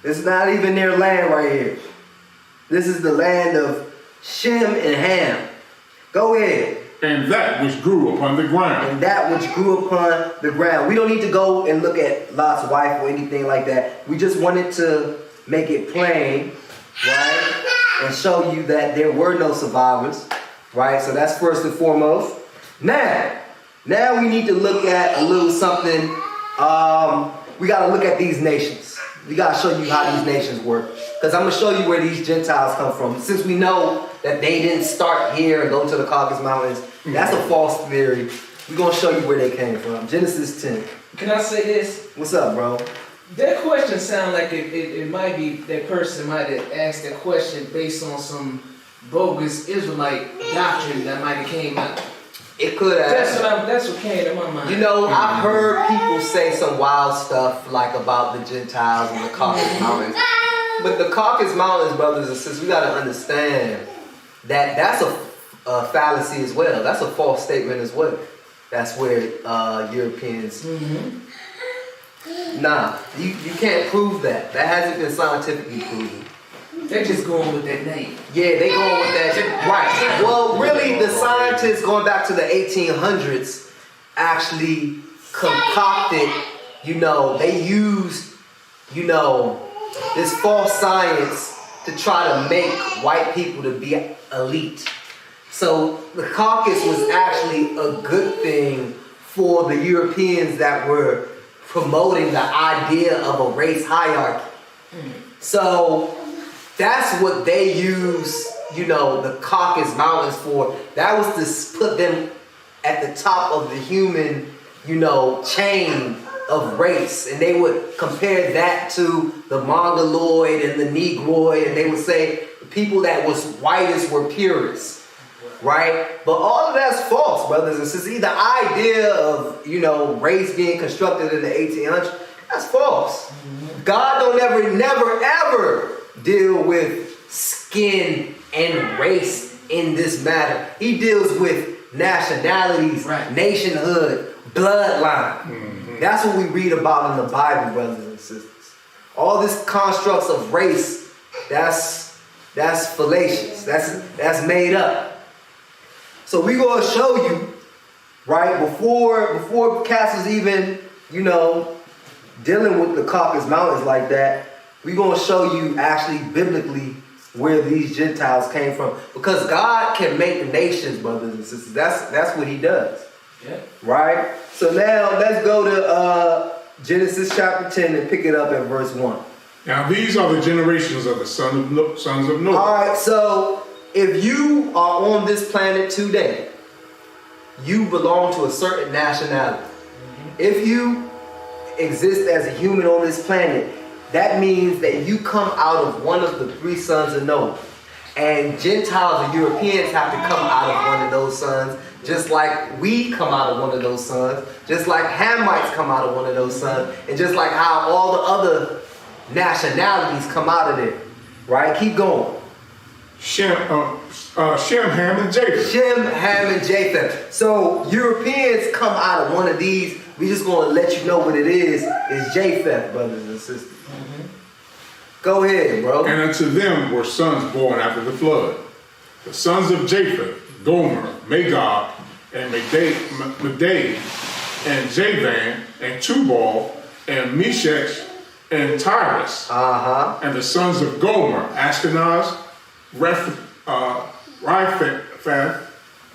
It's not even their land right here. This is the land of Shem and Ham. Go ahead. And that which grew upon the ground. We don't need to go and look at Lot's wife or anything like that. We just wanted to make it plain, right? And show you that there were no survivors, right? So that's first and foremost. Now we need to look at a little something. We got to look at these nations. We got to show you how these nations work. Because I'm going to show you where these Gentiles come from. Since we know that they didn't start here and go to the Caucasus Mountains, that's a false theory. We're going to show you where they came from. Genesis 10. Can I say this? What's up, bro? That question sounds like it might be that person might have asked that question based on some bogus Israelite doctrine that might have came out. It could have. That's what came to my mind. You know, I've heard people say some wild stuff like about the Gentiles and the Caucasus Mountains. But the Caucasus Mountains, brothers and sisters, we got to understand that that's a fallacy as well. That's a false statement as well. That's where Europeans... Nah, you can't prove that. That hasn't been scientifically proven. They're just going with that name. Yeah, they going with that. Right. Well, really, the scientists going back to the 1800s actually concocted, they used, this false science to try to make white people to be elite. So the Caucasus was actually a good thing for the Europeans that were promoting the idea of a race hierarchy. So that's what they use, the Caucasus Mountains for. That was to put them at the top of the human, chain of race. And they would compare that to the Mongoloid and the Negroid. And they would say the people that was whitest were purists. Right? But all of that's false, brothers and sisters. The idea of, race being constructed in the 1800s, that's false. God don't never, ever deal with skin and race in this matter. He deals with nationalities, nationhood, bloodline. That's what we read about in the Bible, brothers and sisters. All this constructs of race, that's fallacious. That's made up. So we're gonna show you, right, before Cass was even, dealing with the Caucasus Mountains like that, we're gonna show you actually biblically where these Gentiles came from. Because God can make the nations, brothers and sisters. That's what he does. Yeah. Right? So now let's go to Genesis chapter 10 and pick it up at verse 1. Now these are the generations of the sons of Noah. Alright, so if you are on this planet today, you belong to a certain nationality. If you exist as a human on this planet, that means that you come out of one of the 3 sons of Noah. And Gentiles and Europeans have to come out of one of those sons, just like we come out of one of those sons, just like Hamites come out of one of those sons, and just like how all the other nationalities come out of there. Right? Keep going. Shem, Ham, and Japheth. Shem, Ham, and Japheth. So Europeans come out of one of these. We just going to let you know what it is Japheth, brothers and sisters. Go ahead, bro. And unto them were sons born after the flood. The sons of Japheth, Gomer, Magog, and Madai, and Javan, and Tubal, and Meshach, and Tyrus. And the sons of Gomer, Ashkenaz, Riphath,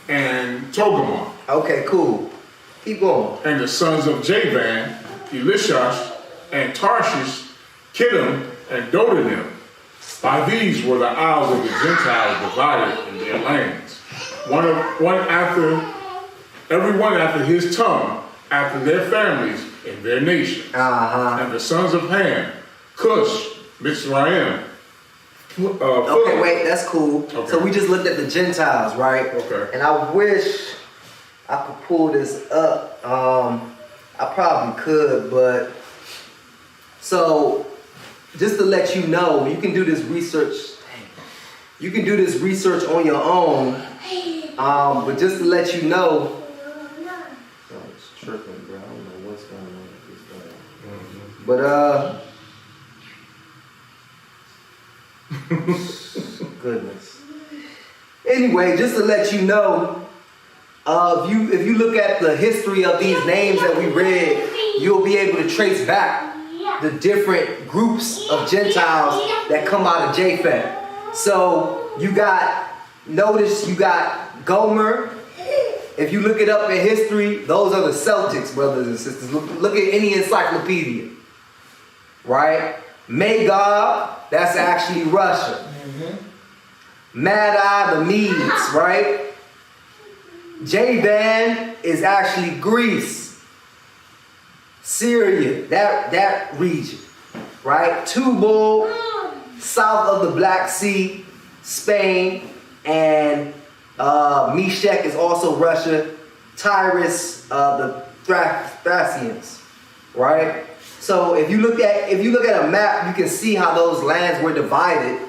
and Togarmah. Okay, cool. Keep going. And the sons of Javan, Elishash, and Tarshish, Kittim, and Dodanim. By these were the isles of the Gentiles divided in their lands. Every one after his tongue, after their families and their nations. And the sons of Ham, Cush, Mitzrayim. Okay, wait, that's cool. Okay. So we just looked at the Gentiles, right? Okay. And I wish I could pull this up. I probably could, but so just to let you know, you can do this research. You can do this research on your own. But just to let you know, it's tripping, bro. I don't know what's going on with this guy. But goodness. Anyway, just to let you know, if you look at the history of these names that we read, you'll be able to trace back the different groups of Gentiles that come out of Japheth. So you got Gomer. If you look it up in history, those are the Celtics, brothers and sisters. Look at any encyclopedia. Right? Magog, that's actually Russia. Madai, the Medes, right? Javan is actually Greece. Syria, that region, right? Tubal, south of the Black Sea, Spain, and Meshach is also Russia. Tyrus, the Thracians, right? So if you look at a map, you can see how those lands were divided.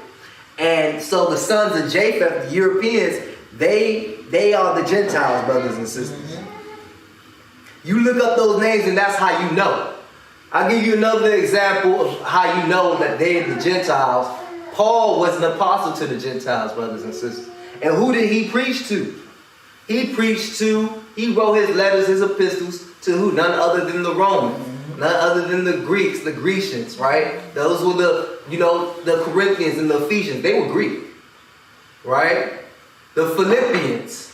And so the sons of Japheth, the Europeans, they are the Gentiles, brothers and sisters. You look up those names and that's how you know. I'll give you another example of how you know that they're the Gentiles. Paul was an apostle to the Gentiles, brothers and sisters. And who did he preach to? He wrote his letters, his epistles to who? None other than the Romans. None other than the Greeks, the Grecians, right? Those were the Corinthians and the Ephesians. They were Greek, right? The Philippians.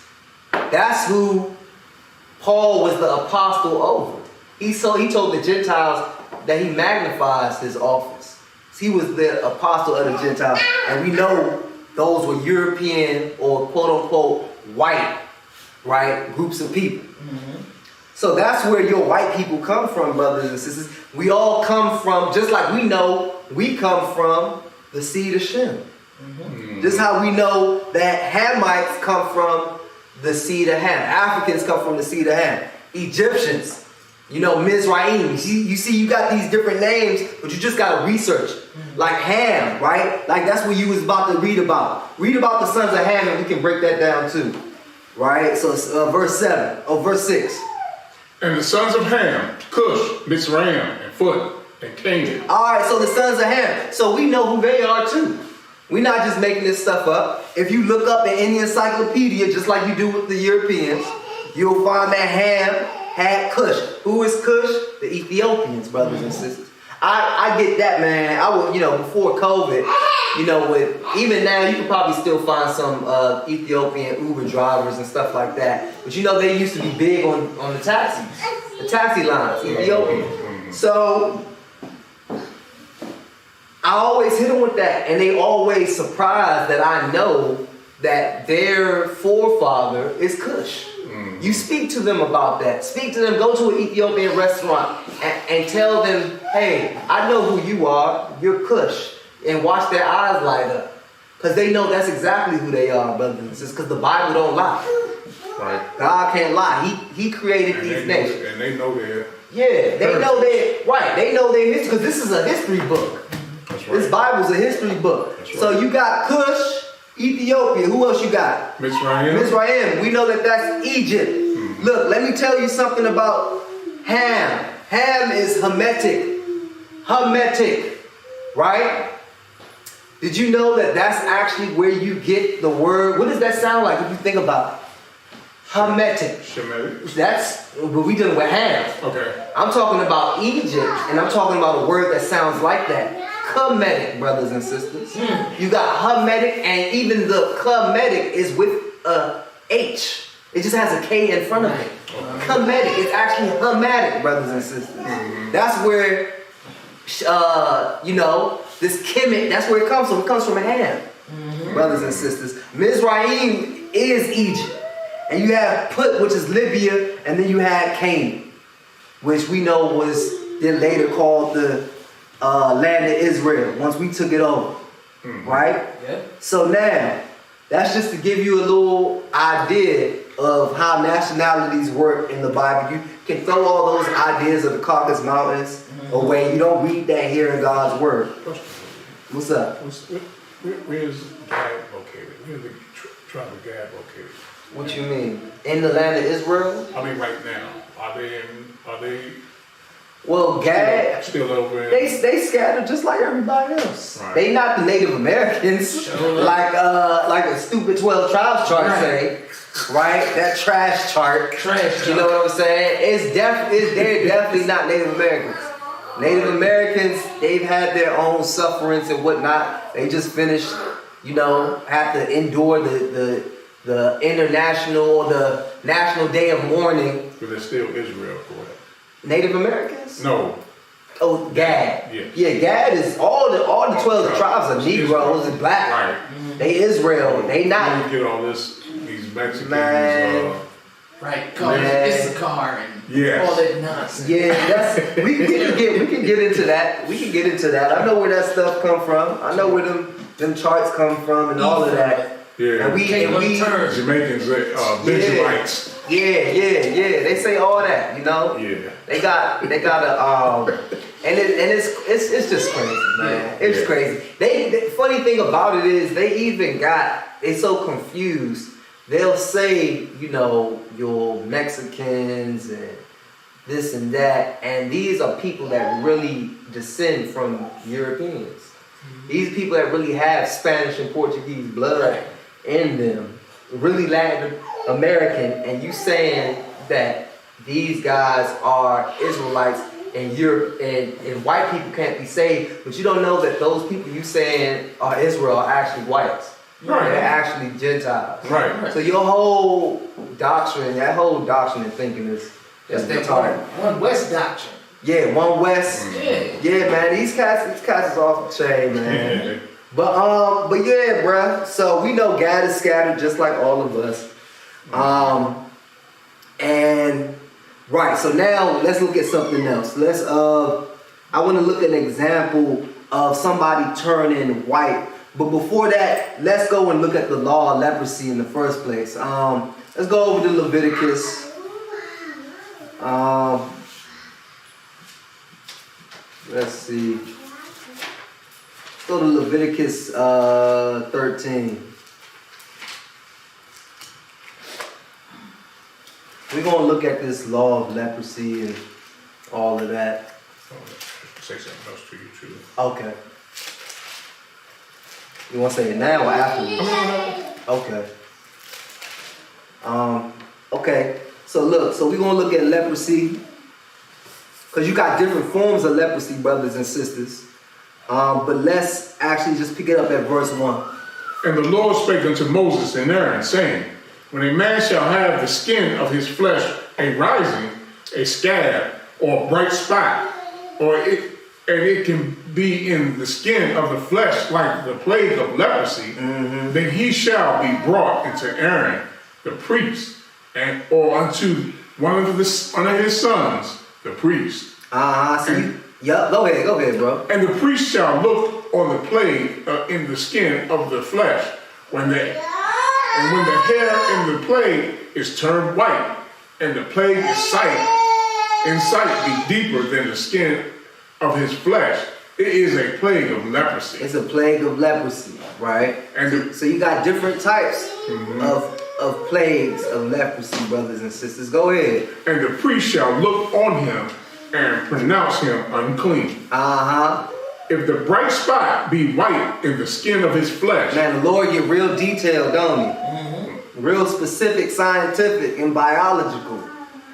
That's who Paul was the apostle over. He told the Gentiles that he magnifies his office. He was the apostle of the Gentiles. And we know those were European or quote unquote white, right, groups of people. So that's where your white people come from, brothers and sisters. We all come from, just like we know we come from the seed of Shem. Just how we know that Hamites come from the seed of Ham. Africans come from the seed of Ham. Egyptians, Mizraim. You see, you got these different names, but you just got to research. Like Ham, right? Like that's what you was about to read about. Read about the sons of Ham and we can break that down too. Right? So verse 6. And the sons of Ham, Cush, Mizraim, and Phut, and Canaan. All right, so the sons of Ham. So we know who they are too. We're not just making this stuff up. If you look up in any encyclopedia, just like you do with the Europeans, you'll find that Ham had Cush. Who is Cush? The Ethiopians, brothers and sisters. I get that, man. I would, before COVID, with even now you can probably still find some Ethiopian Uber drivers and stuff like that. But they used to be big on the taxis, the taxi lines, Ethiopian. So I always hit them with that, and they always surprised that I know that their forefather is Cush. You speak to them about that. Speak to them. Go to an Ethiopian restaurant and tell them, hey, I know who you are. You're Cush. And watch their eyes light up. Because they know that's exactly who they are, brothers and sisters. Because the Bible don't lie. Right. God can't lie. He created these nations. And they know their... Yeah, they know their... Right, they know their history. Because this is a history book. That's right. This Bible's a history book. That's right. So you got Cush, Ethiopia. Who else you got? Mizraim. We know that that's Egypt. Look, let me tell you something about Ham. Ham is Hamitic. Hamitic, right? Did you know that that's actually where you get the word? What does that sound like if you think about it? Hamitic. Shemitic. That's what we dealing with Ham. Okay. I'm talking about Egypt, and I'm talking about a word that sounds like that. Kemetic, brothers and sisters. You got Hamitic, and even the Kemetic is with a H. It just has a K in front of it. Kemetic. It's actually Hamitic, brothers and sisters. That's where, this Kemet, that's where it comes from. It comes from Ham, brothers and sisters. Mizraim is Egypt. And you have Put, which is Libya, and then you had Canaan, which we know was then later called the land of Israel, once we took it over. Right? Yeah. So now, that's just to give you a little idea of how nationalities work in the Bible. You can throw all those ideas of the Caucasus Mountains away. You don't read that here in God's Word. What's up? Where's Gad located? Where's the tribe of Gad located? What you mean? In the land of Israel? I mean, right now, are they Well, Gad, still over in... they scattered just like everybody else. Right. They not the Native Americans, like a stupid 12 tribes chart say, right? That trash chart. You know what I'm saying? They're definitely not Native Americans. Native Americans, they've had their own sufferance and whatnot. They just finished, have to endure the international or the National Day of Mourning. But they're still Israel, correct? Native Americans? No. Oh, Gad. Yes. Yeah, Gad is all the 12 tribes are Negroes and black. Right. They Israel. They not. You get all these Mexicans. Man. Right, call it Issachar and all that nonsense. Yeah, we can get into that. We can get into that. I know where that stuff come from. I know where them charts come from and all of that. Yeah. And we Jamaicans, Benjamites. Yeah. They say all that, Yeah. They got a and it's just crazy, man. It's crazy. The funny thing about it is they so confused. They'll say, your Mexicans and this and that, and these are people that really descend from Europeans. These people that really have Spanish and Portuguese blood in them, really Latin American, and you saying that these guys are Israelites and Europe and white people can't be saved, but you don't know that those people you saying are Israel are actually whites. Right. They're actually Gentiles. Right. So your whole doctrine, and thinking is retarded. One West doctrine. Yeah, one West. Yeah, man. These cats is off the chain, man. But yeah, bruh. So we know Gad is scattered just like all of us. And right. So now let's look at something else. I want to look at an example of somebody turning white. But before that, let's go and look at the law of leprosy in the first place. Let's go over to Leviticus. Let's see. Let's go to Leviticus 13. we're gonna look at this law of leprosy and all of that. Say something else to you too. Okay. You wanna say it now or afterwards? Okay. Okay. So look, so we're gonna look at leprosy. Cause you got different forms of leprosy, brothers and sisters. But let's actually just pick it up at verse 1. And the Lord spake unto Moses and Aaron, saying, when a man shall have the skin of his flesh a rising, a scab, or a bright spot, and it can be in the skin of the flesh like the plague of leprosy, then he shall be brought into Aaron the priest, or unto one of his sons, the priest. Go ahead, bro. And the priest shall look on the plague in the skin of the flesh, when the hair in the plague is turned white, and the plague in sight be deeper than the skin of his flesh, it is a plague of leprosy. It's a plague of leprosy, right? And so you got different types of plagues of leprosy, brothers and sisters. Go ahead. And the priest shall look on him and pronounce him unclean. If the bright spot be white in the skin of his flesh. Man, the Lord get real detailed, don't he? Real specific, scientific, and biological,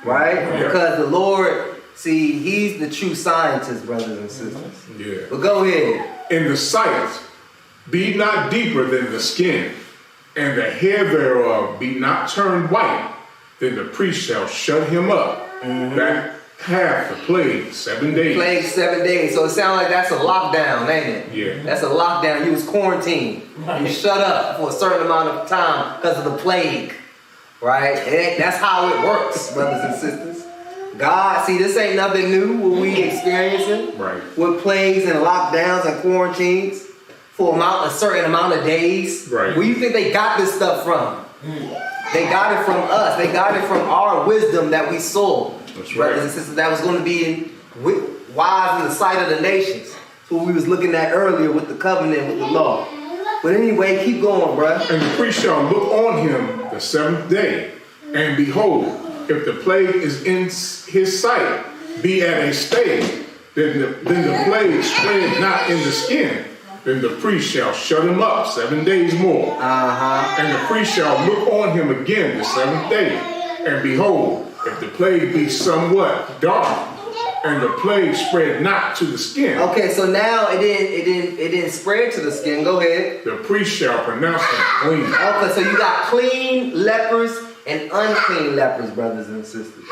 right? Yeah. Because the Lord, see, he's the true scientist, brothers and sisters. Yeah. But go ahead. In the sight be not deeper than the skin, and the hair thereof be not turned white, then the priest shall shut him up. That hath the plague 7 days. Plague 7 days. So it sounds like that's a lockdown, ain't it? Yeah. That's a lockdown. You was quarantined. You shut up for a certain amount of time because of the plague, right? That's how it works, brothers and sisters. God, see, this ain't nothing new what we experiencing. Right. With plagues and lockdowns and quarantines for a certain amount of days. Right. Where you think they got this stuff from? They got it from us. They got it from our wisdom that we saw. That's Brothers right. and sisters, that was going to be wise in the sight of the nations. That's what we was looking at earlier with the covenant, with the law. But anyway, keep going, bruh. And the priest shall look on him the 7th day, and behold, if the plague is in his sight, be at a stay, then the plague spread not in the skin, then the priest shall shut him up 7 days more. And the priest shall look on him again the 7th day, and behold, if the plague be somewhat dark, and the plague spread not to the skin. Okay, so now it didn't spread to the skin. Go ahead. The priest shall pronounce him clean. Okay, so you got clean lepers and unclean lepers, brothers and sisters.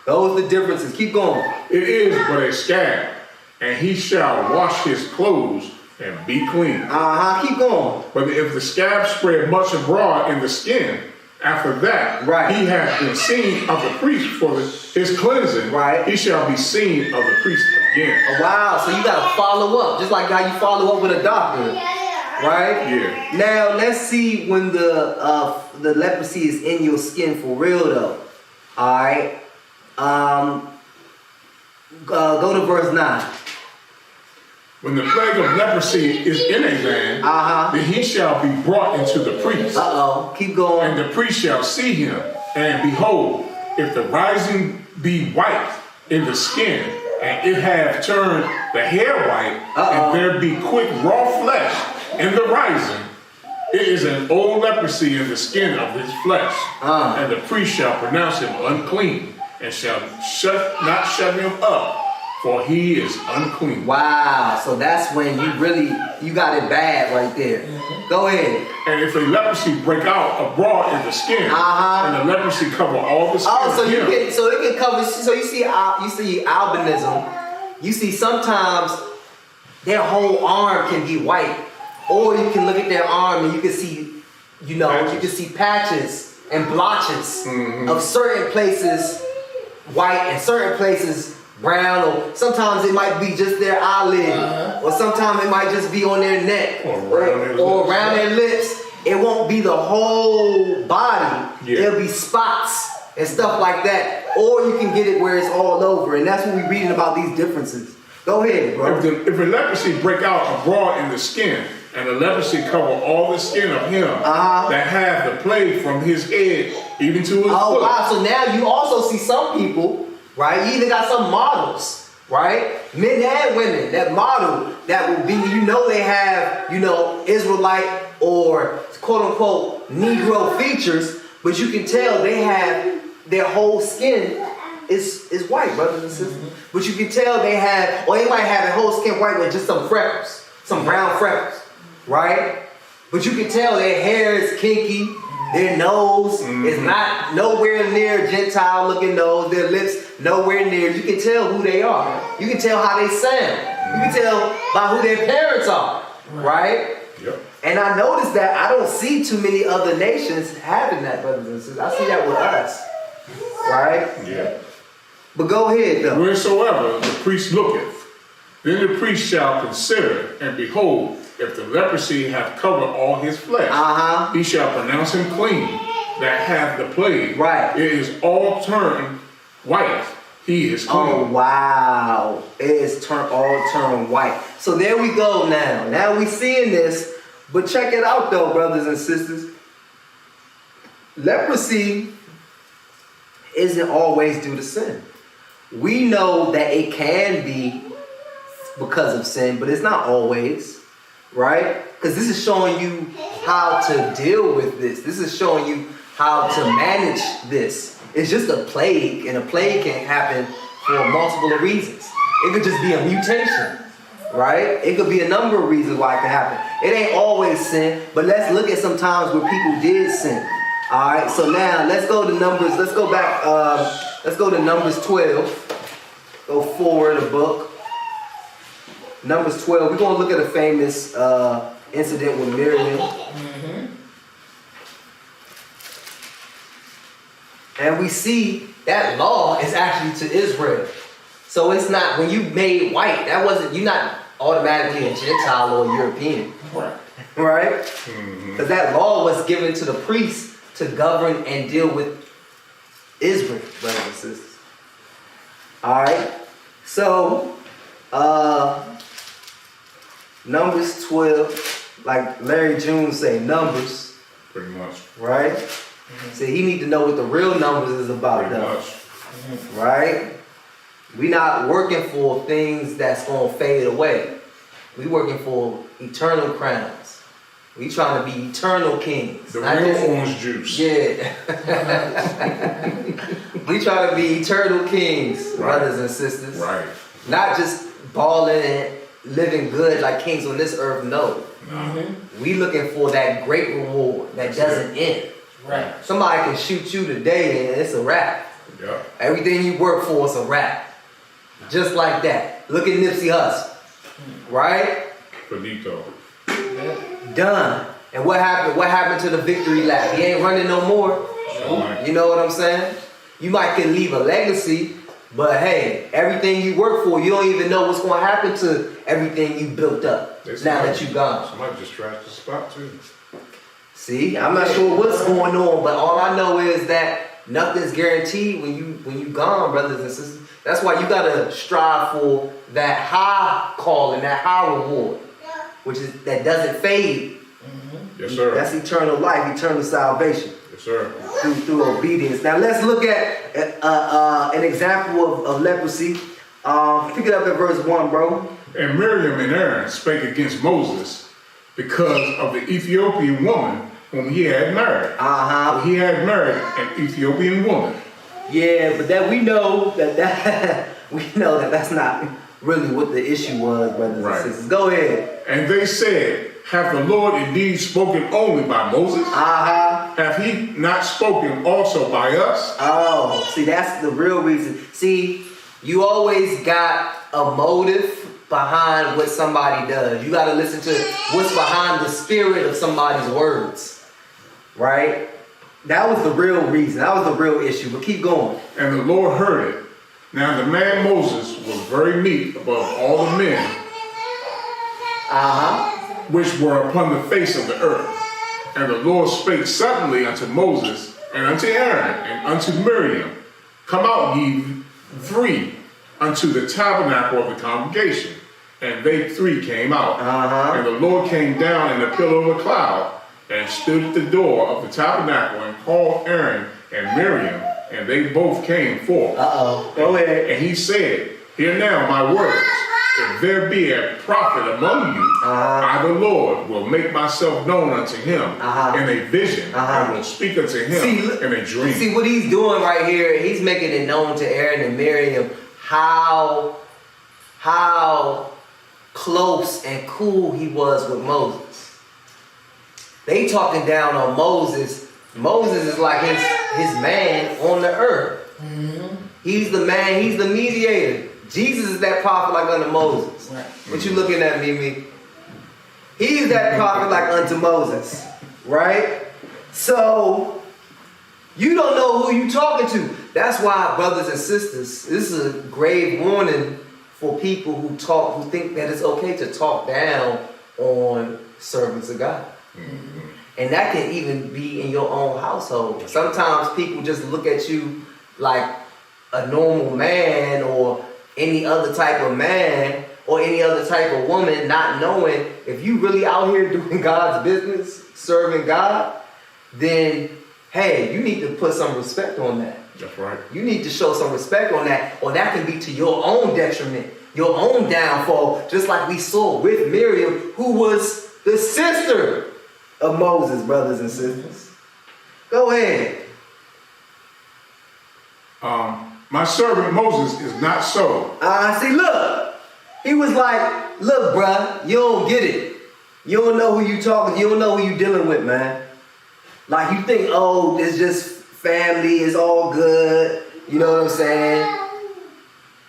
Those are the differences. Keep going. It is but a scab, and he shall wash his clothes and be clean. Keep going. But if the scab spread much abroad in the skin, after that, he hath been seen of the priest for his cleansing. Right. He shall be seen of the priest again. Oh, wow. So you got to follow up, just like how you follow up with a doctor, right? Yeah. Now let's see when the leprosy is in your skin for real, though. All right. Go to verse 9. When the plague of leprosy is in a man, then he shall be brought into the priest. Keep going. And the priest shall see him, and behold, if the rising be white in the skin, and it have turned the hair white, and there be quick raw flesh in the rising, it is an old leprosy in the skin of his flesh. And the priest shall pronounce him unclean, and shall not shut him up, for he is unclean. Wow, so that's when you got it bad right there. Go ahead. And if a leprosy break out abroad in the skin, and the leprosy cover all the skin. So it can cover. So you see albinism. You see sometimes their whole arm can be white, or you can look at their arm and you can see, you can see patches and blotches of certain places white and certain places brown, or sometimes it might be just their eyelid, or sometimes it might just be on their neck, or around their lips. It won't be the whole body. It'll be spots and stuff like that. Or you can get it where it's all over, and that's what we're reading about these differences. Go ahead, bro. If a leprosy break out abroad in the skin, and the leprosy covered all the skin of him that had the plague from his head even to his foot. Oh, wow. So now you also see some people, right? You even got some models, right? Men and women that model that will be, they have, Israelite or quote unquote Negro features, but you can tell they have their whole skin is white, brothers and sisters. But you can tell they have, or they might have their whole skin white with just some freckles, some brown freckles, right? But you can tell their hair is kinky, their nose is not nowhere near Gentile looking nose, their lips nowhere near. You can tell who they are. You can tell how they sound. You can tell by who their parents are, right? Yep. And I noticed that I don't see too many other nations having that, brothers and sisters. I see that with us, right? Yeah. But go ahead, though. Wheresoever the priest looketh, then the priest shall consider, and behold, if the leprosy have covered all his flesh, he shall pronounce him clean that hath the plague. Right. It is all turned white. He is clean. Oh, wow. It is all turned white. So there we go now. Now we seeing this. But check it out, though, brothers and sisters. Leprosy isn't always due to sin. We know that it can be because of sin, but it's not always, right? Because this is showing you how to deal with this. This is showing you how to manage this. It's just a plague, and a plague can happen for multiple reasons. It could just be a mutation, right? It could be a number of reasons why it can happen. It ain't always sin, but let's look at some times where people did sin. All right, so now let's go to Numbers. Let's go back. Let's go to Numbers 12. Go forward a book. Numbers 12. We're going to look at a famous incident with Miriam. And we see that law is actually to Israel. So it's not, when you made white, that wasn't, you're not automatically a Gentile or a European. Right? Because that law was given to the priests to govern and deal with Israel, brothers and sisters. Alright? So, Numbers 12, like Larry June say, numbers. Pretty much. Right? See, he need to know what the real numbers is about, Pretty though. much. Right? We not working for things that's going to fade away. We working for eternal crowns. We trying to be eternal kings. The real orange juice. Yeah. We trying to be eternal kings, brothers and sisters. Right. Not just balling and living good like kings on this earth, no. We looking for that great reward that doesn't end. Right. Somebody can shoot you today and it's a wrap. Yeah. Everything you work for is a wrap. Just like that. Look at Nipsey Hussle. Right? Finito. Done. And what happened? What happened to the victory lap? He ain't running no more. You know what I'm saying? You might could leave a legacy, but hey, everything you work for, you don't even know what's going to happen to everything you built up now that you gone. Somebody just trashed the spot too. See, I'm not sure what's going on, but all I know is that nothing's guaranteed when you gone, brothers and sisters. That's why you gotta strive for that high calling, that high reward, which is that doesn't fade. Yes, sir. That's eternal life, eternal salvation. Yes, sir. Through obedience. Now let's look at an example of leprosy. Pick it up at verse 1, bro. And Miriam and Aaron spake against Moses because of the Ethiopian woman whom he had married. For he had married an Ethiopian woman. Yeah, but that we know that we know that that's not really what the issue was, brothers and sisters. Go ahead. And they said, hath the Lord indeed spoken only by Moses? Hath he not spoken also by us? Oh, see, that's the real reason. See, you always got a motive behind what somebody does. You got to listen to what's behind the spirit of somebody's words, right? That was the real reason. That was the real issue. But keep going. And the Lord heard it. Now the man Moses was very meek above all the men which were upon the face of the earth. And the Lord spake suddenly unto Moses and unto Aaron and unto Miriam, come out ye three unto the tabernacle of the congregation. And they three came out. Uh-huh. And the Lord came down in a pillar of a cloud and stood at the door of the tabernacle and called Aaron and Miriam, and they both came forth. Uh-oh. Go ahead. And he said, hear now my words. If there be a prophet among you, I the Lord will make myself known unto him in a vision, and will speak unto him in a dream. See what he's doing right here, he's making it known to Aaron and Miriam how close and cool he was with Moses. They talking down on Moses. Moses is like his man on the earth. Mm-hmm. He's the man, he's the mediator. Jesus is that prophet like unto Moses. Right. What you looking at, Mimi? He's that prophet like unto Moses, right? So, you don't know who you talking to. That's why, brothers and sisters, this is a grave warning for people who think that it's okay to talk down on servants of God. Mm-hmm. And that can even be in your own household. Sometimes people just look at you like a normal man or any other type of man or any other type of woman, not knowing if you really out here doing God's business, serving God, then hey, you need to put some respect on that. That's right. You need to show some respect on that, or that can be to your own detriment, your own downfall, just like we saw with Miriam, who was the sister of Moses, brothers and sisters. Go ahead. My servant Moses is not so. See, look. He was like, look, bruh, you don't get it. You don't know who you talking, you don't know who you dealing with, man. Like, you think, oh, it's just family, it's all good. You know what I'm saying?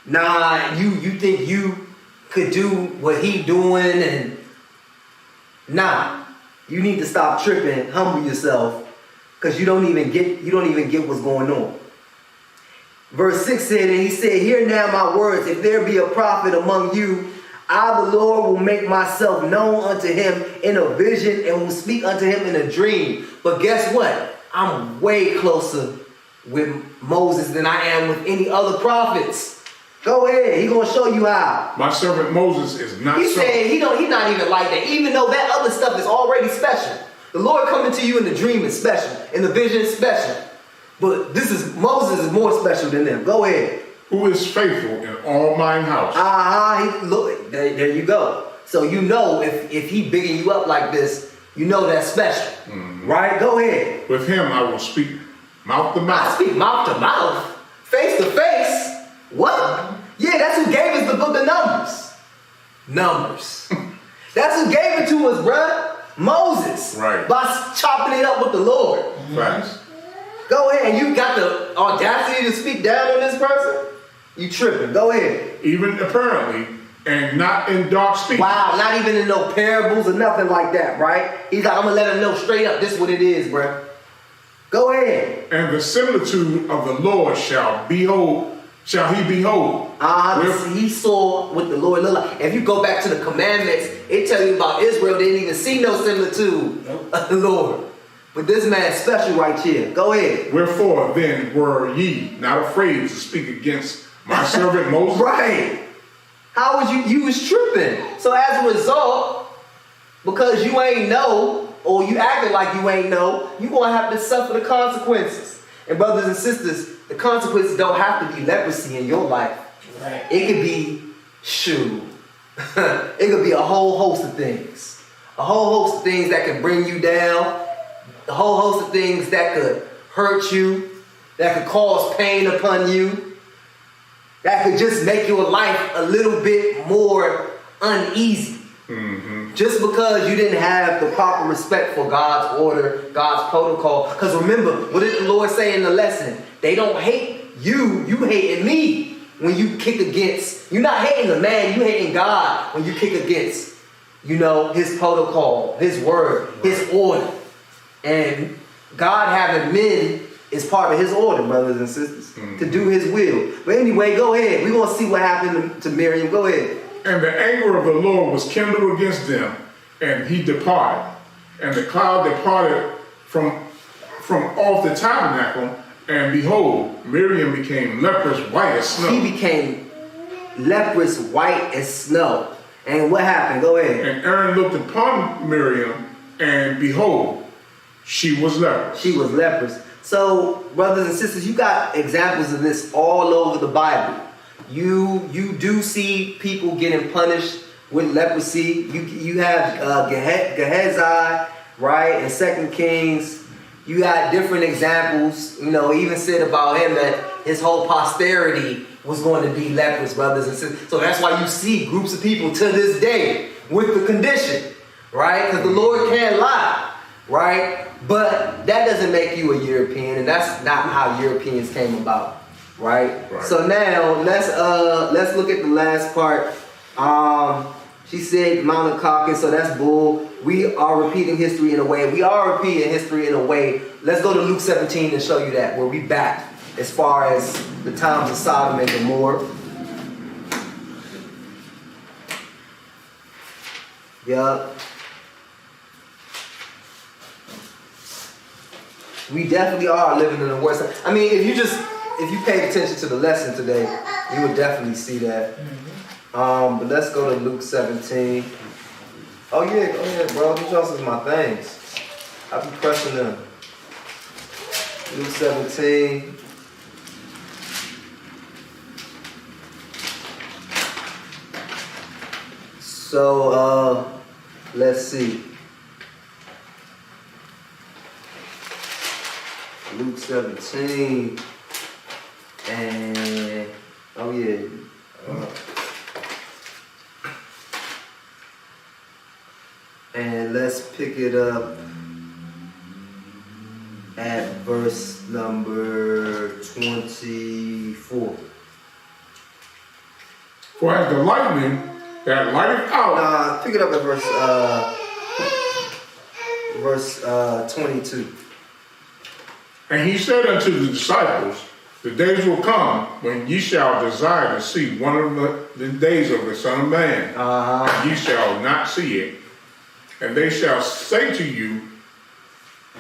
Nah, you think you could do what he doing, and nah. You need to stop tripping, humble yourself, because you don't even get what's going on. Verse 6 said, and he said, hear now my words. If there be a prophet among you, I the Lord will make myself known unto him in a vision and will speak unto him in a dream. But guess what? I'm way closer with Moses than I am with any other prophets. Go ahead. He's going to show you how. My servant Moses is not so. He said he's not even like that. Even though that other stuff is already special. The Lord coming to you in the dream is special. In the vision is special. But Moses is more special than them. Go ahead. Who is faithful in all mine house. Look, there you go. So you know if he bigging you up like this, you know that's special. Mm-hmm. Right? Go ahead. With him I will speak mouth to mouth. I speak mouth to mouth. Face to face. What? Yeah, that's who gave us the book of Numbers. That's who gave it to us, bruh. Moses. Right. By chopping it up with the Lord. Facts. Go ahead. And you got the audacity to speak down on this person? You tripping. Go ahead. Even apparently, and not in dark speech. Wow, not even in no parables or nothing like that, right? He's like, I'm going to let him know straight up. This is what it is, bruh. Go ahead. And the similitude of the Lord shall he behold. He saw what the Lord looked like. If you go back to the commandments, it tells you about Israel. They didn't even see no similitude of the Lord. But this man's special right here. Go ahead. Wherefore then were ye not afraid to speak against my servant Moses? Right. How was you was tripping. So as a result, because you ain't know, or you acting like you ain't know, you're going to have to suffer the consequences. And brothers and sisters, the consequences don't have to be leprosy in your life. Right. It could be it could be a whole host of things. A whole host of things that can bring you down. A whole host of things that could hurt you. That could cause pain upon you. That could just make your life a little bit more uneasy. Mm-hmm. Just because you didn't have the proper respect for God's order, God's protocol. Because remember, what did the Lord say in the lesson? They don't hate you, you hating me when you kick against. You're not hating the man, you hating God when you kick against, his protocol, his word, his order. And God having men is part of his order, brothers and sisters, to do his will. But anyway, go ahead. We're going to see what happened to Miriam. Go ahead. And the anger of the Lord was kindled against them, and he departed. And the cloud departed from off the tabernacle, and behold, Miriam became leprous white as snow. She became leprous white as snow. And what happened? Go ahead. And Aaron looked upon Miriam, and behold, she was leprous. She was leprous. So, brothers and sisters, you got examples of this all over the Bible. You do see people getting punished with leprosy. You have Gehazi, right, in 2 Kings. You got different examples. You know, even said about him that his whole posterity was going to be leprous, brothers and sisters. So that's why you see groups of people to this day with the condition, right? Because the Lord can't lie, right? But that doesn't make you a European, and that's not how Europeans came about, right? So now let's look at the last part. She said Mount Caucasus, so that's bull. We are repeating history in a way. We are repeating history in a way. Let's go to Luke 17 and show you that, where we back as far as the times of Sodom and Gomorrah. Yeah. We definitely are living in the worst. I mean, if you paid attention to the lesson today, you would definitely see that. But let's go to Luke 17. Oh yeah, go ahead, bro. These are my things. I be pressing them. Luke 17. So let's see. Luke 17 and oh yeah. And let's pick it up at verse number 24. For as the lightning that lighteth out. Pick it up at verse 22. And he said unto the disciples, the days will come when ye shall desire to see one of the days of the Son of Man. And ye shall not see it. And they shall say to you,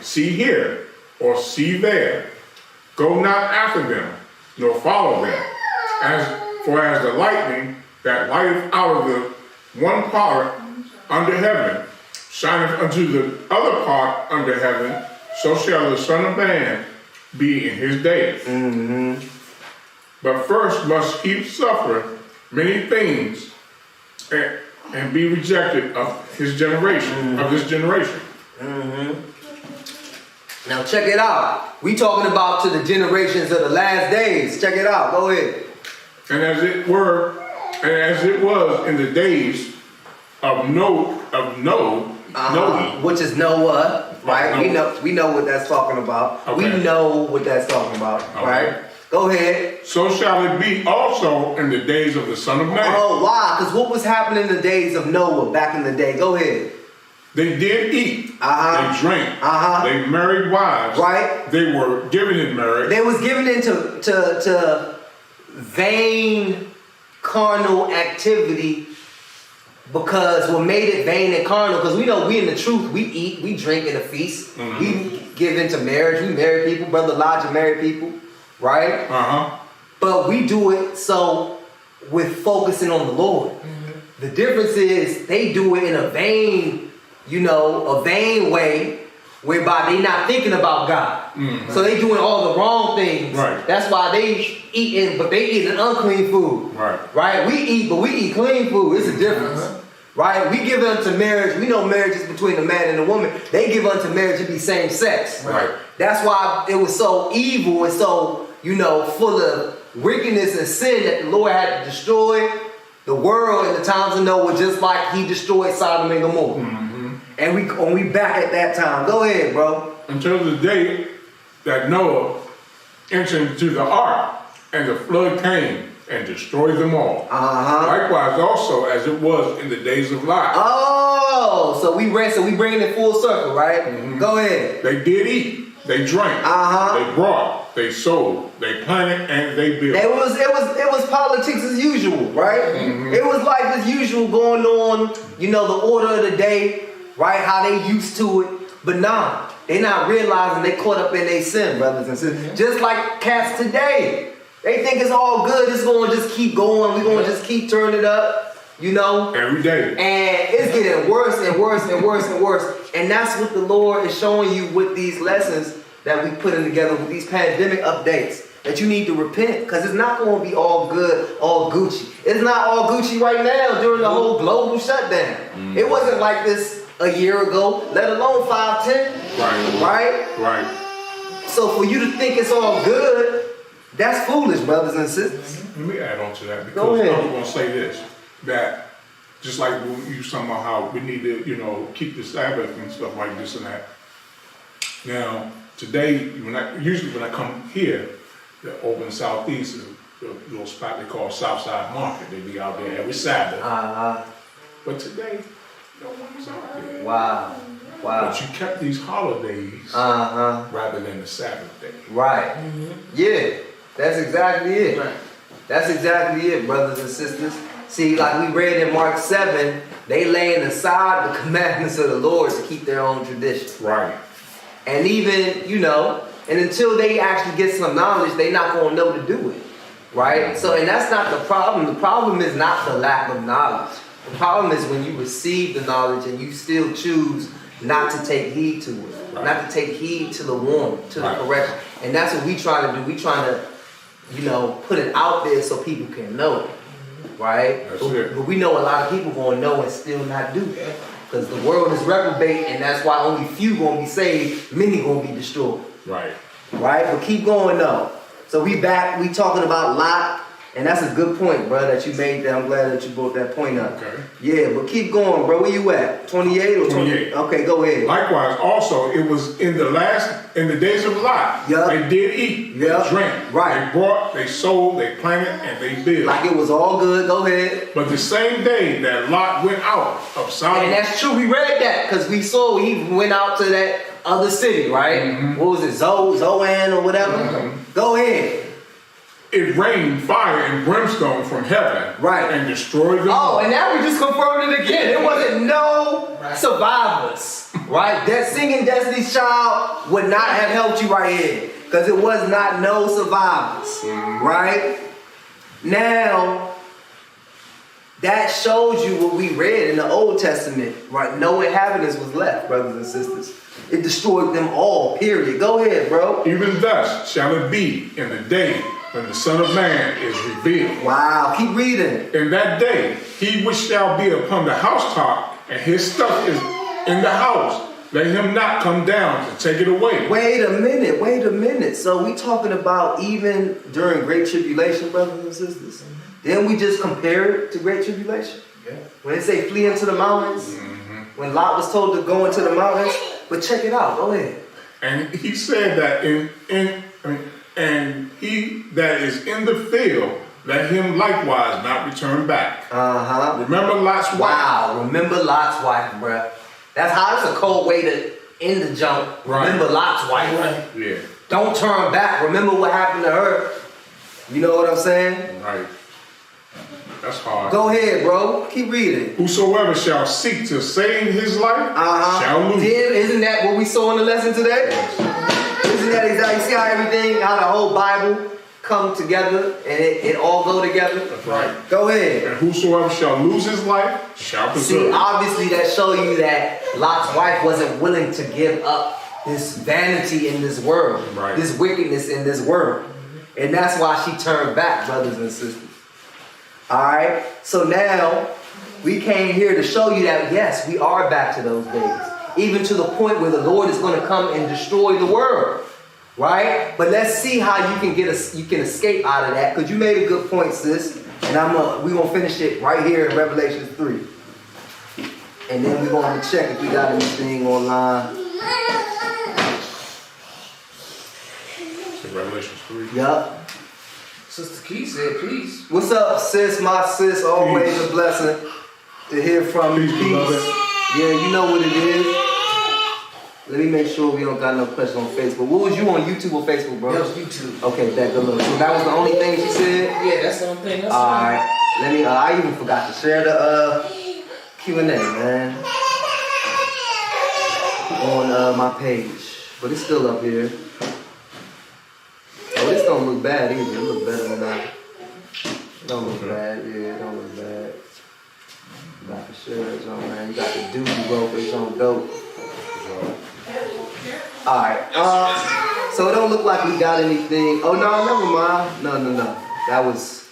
see here, or see there. Go not after them, nor follow them. For as the lightning that lighteth out of the one part under heaven shineth unto the other part under heaven, so shall the Son of Man be in his days. But first must he suffer many things and be rejected of his generation, of this generation. Now check it out. We talking about to the generations of the last days. Check it out. Go ahead. And as it was in the days of Noah, which is Noah, right? Noah. We know what that's talking about. Okay. We know what that's talking about, right? Go ahead. So shall it be also in the days of the Son of Man. Oh, why? Because what was happening in the days of Noah back in the day? Go ahead. They did eat. They drank. They married wives. Right. They were given in marriage. They was given into to vain carnal activity, because what made it vain and carnal, because we know we in the truth, we eat, we drink in a feast, we give into marriage, we marry people, Brother Elijah married people, right? But we do it so with focusing on the Lord. The difference is they do it in a vain way, whereby they not thinking about God. So they doing all the wrong things. Right. That's why they eating, but they eating unclean food. Right. We eat, but we eat clean food. It's a difference. Right? We give unto marriage. We know marriage is between a man and a woman. They give unto marriage to be same sex. Right. That's why it was so evil and so, full of wickedness and sin that the Lord had to destroy the world in the times of Noah, just like he destroyed Sodom and Gomorrah. And we back at that time. Go ahead, bro. Until the day that Noah entered into the ark, and the flood came and destroyed them all. Likewise also as it was in the days of Lot. Oh, so we bringing it full circle, right? Go ahead. They did eat, they drank, they brought, they sold, they planted, and they built. It was politics as usual, right? It was life as usual going on, the order of the day, right? How they used to it. But nah, they not realizing they caught up in their sin, brothers and sisters. Just like cats today. They think it's all good. It's going to just keep going. We're going to just keep turning it up. you know? Every day. And it's getting worse and worse and worse and worse. And that's what the Lord is showing you with these lessons that we putting together with these pandemic updates. That you need to repent, because it's not going to be all good, all Gucci. It's not all Gucci right now during the whole global shutdown. It wasn't like this a year ago, let alone 5, 10. Right? Right. So for you to think it's all good, that's foolish, brothers and sisters. Let me add on to that, Go because ahead. I'm going to say this, that just like when you talking about how we need to, keep the Sabbath and stuff like this and that. Now, today, usually when I come here, over in Southeast, the little spot they call Southside Market, they be out there every Sabbath. But today, no one was out there. Wow. But you kept these holidays rather than the Sabbath day. Right. Yeah, that's exactly it. Right. That's exactly it, brothers and sisters. See, like we read in Mark 7, they laying aside the commandments of the Lord to keep their own tradition. Right. And even, and until they actually get some knowledge, they not going to know to do it. Right? So, and that's not the problem. The problem is not the lack of knowledge. The problem is when you receive the knowledge and you still choose not to take heed to it. Right. Not to take heed to the warning, to the correction. And that's what we try to do. We trying to, put it out there so people can know it. Right? That's it. But we know a lot of people going to know and still not do it. Because the world is reprobate, and that's why only few going to be saved, many going to be destroyed. Right. Right? But keep going though. So we talking about Lot, and that's a good point, bro, that you made that. I'm glad that you brought that point up. Okay. Yeah, but keep going, bro. Where you at? 28 or 28. Okay, go ahead. Likewise, also, it was in the days of Lot. Yup. They did eat, Yup. they drank, Right. they bought, they sold, they planted, and they built. Like it was all good. Go ahead. But the same day that Lot went out of Sodom, And that's true. We read that because we saw he went out to that other city, right? What was it? Zoan or whatever? Go ahead. it rained fire and brimstone from heaven, Right. and destroyed them. Oh, and now we just confirmed it again. There wasn't no survivors, right? That singing Destiny's Child would not have helped you right here, because it was not no survivors, right? Now, that shows you what we read in the Old Testament, right? No inhabitants was left, brothers and sisters. It destroyed them all, period. Go ahead, bro. Even thus shall it be in the day when the Son of Man is revealed. Wow, keep reading. In that day, he which shall be upon the housetop, and his stuff is in the house, let him not come down to take it away. Wait a minute. So we talking about even during Great Tribulation, brothers and sisters? Didn't we just compare it to Great Tribulation? Yeah. When they say flee into the mountains, when Lot was told to go into the mountains, but check it out, go ahead. And he said that and he that is in the field, let him likewise not return back. Remember Lot's wife. Wow, remember Lot's wife, bruh. That's a cold way to end the jump. Right. Remember Lot's wife. Yeah. Don't turn back. Remember what happened to her. You know what I'm saying? Right. That's hard. Go ahead, bro. Keep reading. Whosoever shall seek to save his life shall lose. Isn't that what we saw in the lesson today? Isn't that exactly? See how everything, how the whole Bible come together and it all go together? That's right. Go ahead. And whosoever shall lose his life shall preserve. See, obviously that show you that Lot's wife wasn't willing to give up this vanity in this world, Right. this wickedness in this world. And that's why she turned back, brothers and sisters. Alright, so now we came here to show you that yes, we are back to those days. Even to the point where the Lord is going to come and destroy the world. Right? But let's see how you can escape out of that, because you made a good point, sis. And we're gonna finish it right here in Revelation 3. And then we're gonna check if we got anything online. So Revelation 3. Yup. Sister Key said, please. What's up, sis? My sis, always Peace. a blessing to hear from you. Peace, beloved. Yeah, you know what it is. Let me make sure we don't got no questions on Facebook. What was you on YouTube or Facebook, bro? That was YouTube. Okay, that good look. So that was the only thing she said? Yeah, that's the only thing. That's Alright. Let me I even forgot to share the Q&A, man. On my page. But it's still up here. Oh, this don't look bad either. It look better than that. Don't look bad, yeah, it don't look bad. Shit, man. You got the doobie rope. It's on dope. All right. So it don't look like we got anything. Oh no, never mind. No. That was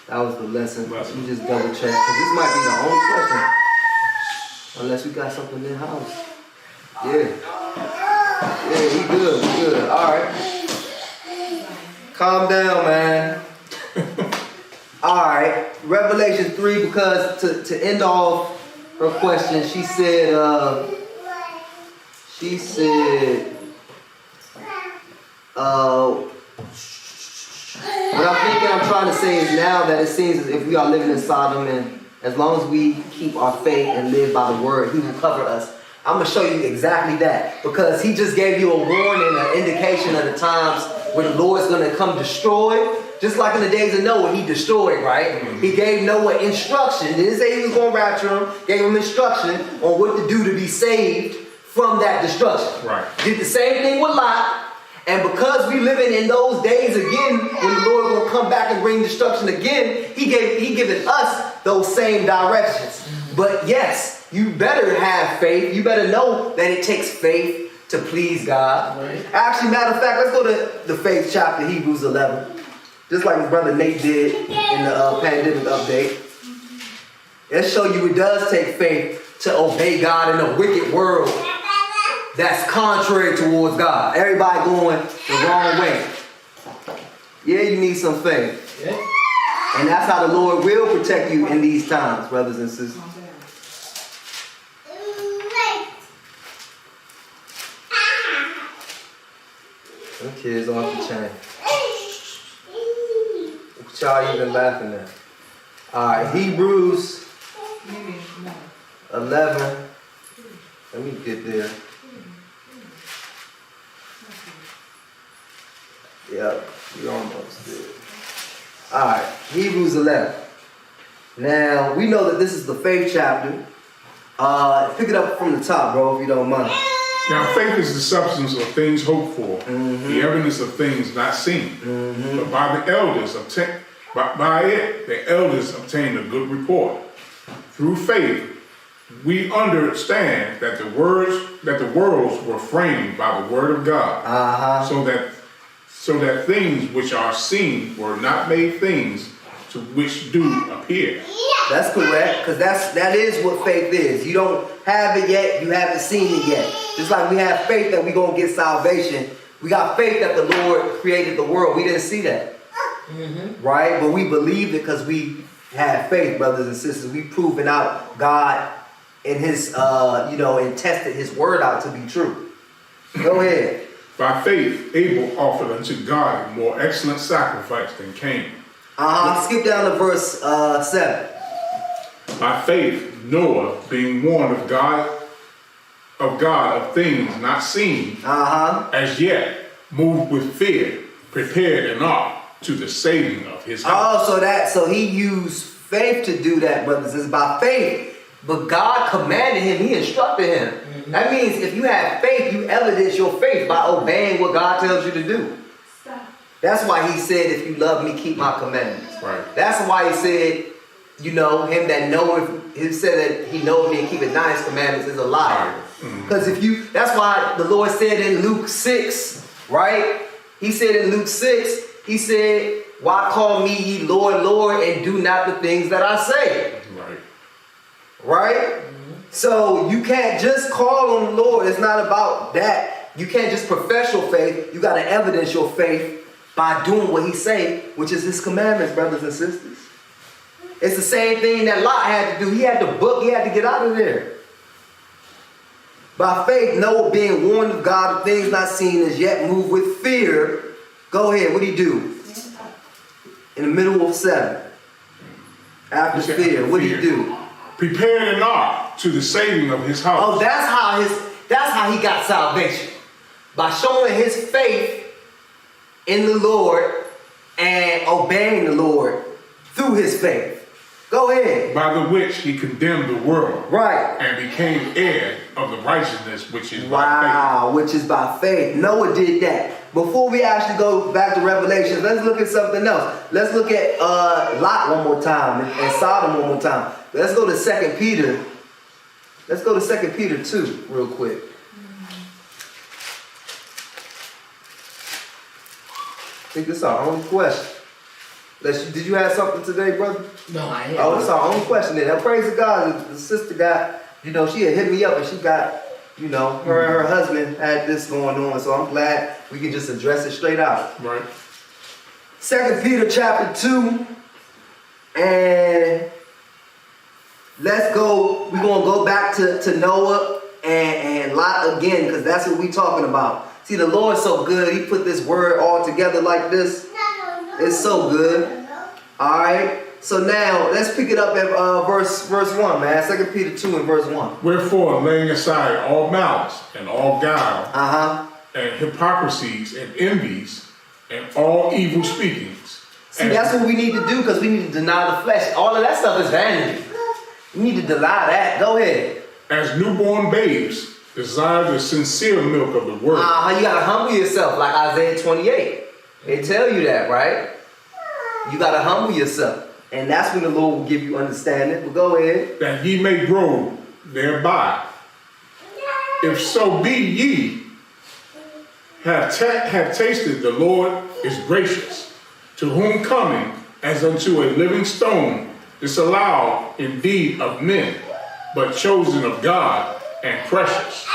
the lesson. You just double check because this might be the only question, unless we got something in house. Yeah, we good. All right. Calm down, man. All right. Revelation 3, because to end off her question, she said. What I'm trying to say is now that it seems as if we are living in Sodom, and as long as we keep our faith and live by the word, he will cover us. I'm going to show you exactly that, because he just gave you a warning, an indication of the times when the Lord's going to come destroy. Just like in the days of Noah, he destroyed, right? Mm-hmm. He gave Noah instruction. Didn't say he was going to rapture him. Gave him instruction on what to do to be saved from that destruction. Right. Did the same thing with Lot. And because we living in those days again, when the Lord will come back and bring destruction again, he given us those same directions. Mm-hmm. But yes, you better have faith. You better know that it takes faith to please God. Right. Actually, matter of fact, let's go to the faith chapter, Hebrews 11. Just like his brother Nate did in the pandemic update. Let's show you it does take faith to obey God in a wicked world that's contrary towards God. Everybody going the wrong way. Yeah, you need some faith. Yeah. And that's how the Lord will protect you in these times, brothers and sisters. Them kids off the chain. What y'all even laughing at? Alright, Hebrews 11. Let me get there. Yep, we almost did. Alright, Hebrews 11. Now, we know that this is the faith chapter. Pick it up from the top, bro, if you don't mind. Now, faith is the substance of things hoped for, the evidence of things not seen. But by it, the elders obtained a good report. Through faith, we understand that the worlds were framed by the word of God, so that things which are seen were not made things to which do appear. That's correct, because that is what faith is. You don't have it yet, you haven't seen it yet. Just like we have faith that we're going to get salvation, we got faith that the Lord created the world. We didn't see that. Right? But we believed it because we had faith, brothers and sisters. We've proven out God in his, and tested his word out to be true. Go ahead. By faith, Abel offered unto God a more excellent sacrifice than Cain. Skip down to verse 7. By faith, Noah, being warned of God of things not seen, as yet, moved with fear, prepared an ark to the saving of his house. So he used faith to do that, brothers. It's by faith. But God commanded him, he instructed him. That means if you have faith, you evidence your faith by obeying what God tells you to do. That's why he said, if you love me, keep my commandments. Right. That's why he said, him that knoweth, he said that he knows me and keepeth not his commandments is a liar. Because that's why the Lord said in Luke 6, right? He said in Luke 6, he said, why call me ye Lord, Lord, and do not the things that I say? Right? So you can't just call on the Lord. It's not about that. You can't just profess your faith. You got to evidence your faith by doing what he say, which is his commandments, brothers and sisters. It's the same thing that Lot had to do. He had to get out of there. By faith, Noah, being warned of God of things not seen, as yet moved with fear. Go ahead, what did he do? In the middle of 7. After fear, what did he do? Prepared an ark to the saving of his house. Oh, that's how he got salvation. By showing his faith in the Lord and obeying the Lord through his faith. Go ahead. By the which he condemned the world. Right. And became heir of the righteousness which is by faith. Wow, which is by faith. Noah did that. Before we actually go back to Revelation, let's look at something else. Let's look at Lot one more time and Sodom one more time. Let's go to 2 Peter. Let's go to 2 Peter 2 real quick. I think this is our only question. Did you have something today, brother? No, I haven't. Oh, it's our only question then. Now, praise to God, the sister got, she had hit me up and she got, her and her husband had this going on. So I'm glad we can just address it straight out. Right. 2 Peter chapter 2. And let's go. We're going to go back to Noah and Lot again, because that's what we're talking about. See, the Lord's so good. He put this word all together like this. It's so good. All right. So now let's pick it up at verse 1, man. 2 Peter 2 and verse 1. Wherefore, laying aside all malice and all guile and hypocrisies and envies and all evil speakings. See, that's what we need to do, because we need to deny the flesh. All of that stuff is vanity. We need to deny that. Go ahead. As newborn babes, desire the sincere milk of the word. You got to humble yourself, like Isaiah 28. They tell you that, right? You got to humble yourself. And that's when the Lord will give you understanding. But go ahead. That ye may grow thereby. If so be ye have tasted the Lord is gracious, to whom coming as unto a living stone, disallowed indeed of men, but chosen of God and precious.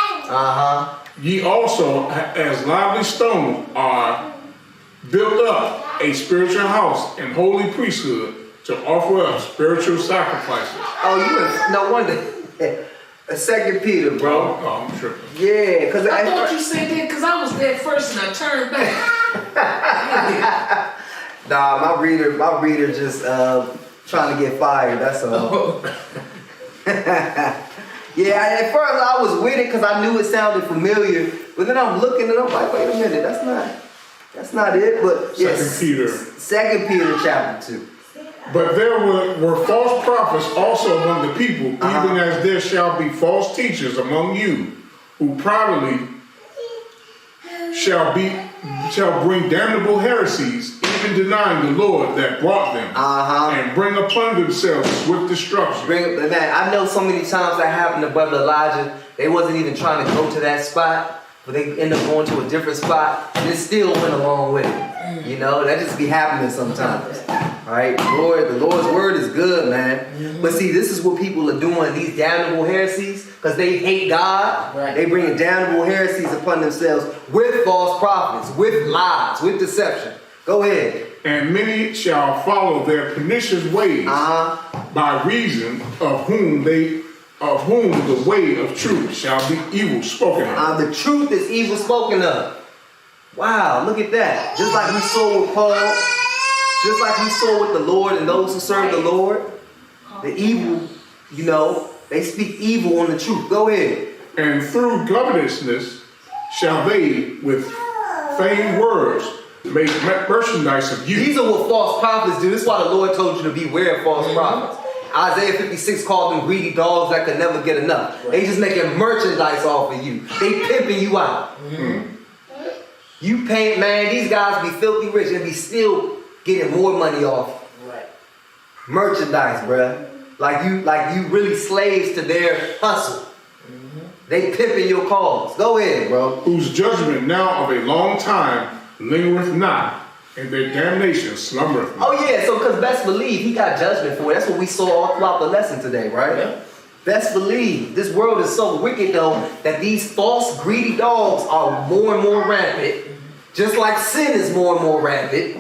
Ye also, as lively stones, are built up a spiritual house and holy priesthood to offer up spiritual sacrifices. Oh, no wonder. 2 Peter, bro. Oh, I'm tripping. Yeah, because I thought you said that because I was there first and I turned back. Nah, my reader just trying to get fired. That's all. Yeah, at first I was with it because I knew it sounded familiar, but then I'm looking and I'm like, wait a minute, that's not it. But yes, 2 Peter. 2 Peter chapter 2. But there were false prophets also among the people, even as there shall be false teachers among you, who privately shall bring damnable heresies, even denying the Lord that brought them, and bring upon themselves swift destruction. Man, I know so many times that happened to Brother Elijah. They wasn't even trying to go to that spot, but they end up going to a different spot, and it still went along with it. That just be happening sometimes. All right, the Lord's word is good, man. But see, this is what people are doing, these damnable heresies, because they hate God. Right. They bring damnable heresies upon themselves with false prophets, with lies, with deception. Go ahead. And many shall follow their pernicious ways, by reason of whom the way of truth shall be evil spoken of. The truth is evil spoken of. Wow, look at that. Just like we saw with Paul, just like we saw with the Lord and those who serve the Lord, the evil, they speak evil on the truth. Go ahead. And through covetousness shall they with feigned words make merchandise of you. These are what false prophets do. This is why the Lord told you to beware of false prophets. Isaiah 56 called them greedy dogs that could never get enough. They just making merchandise off of you. They pimping you out. You paint, man, these guys be filthy rich and be still getting more money off. Right. Merchandise, bruh. Like you really slaves to their hustle. They pimping your cause. Go ahead, bro. Whose judgment now of a long time lingereth not, and their damnation slumbereth not. Oh yeah, so because best believe he got judgment for it. That's what we saw all throughout the lesson today, right? Yeah. Best believe this world is so wicked though that these false greedy dogs are more and more rampant, just like sin is more and more rampant,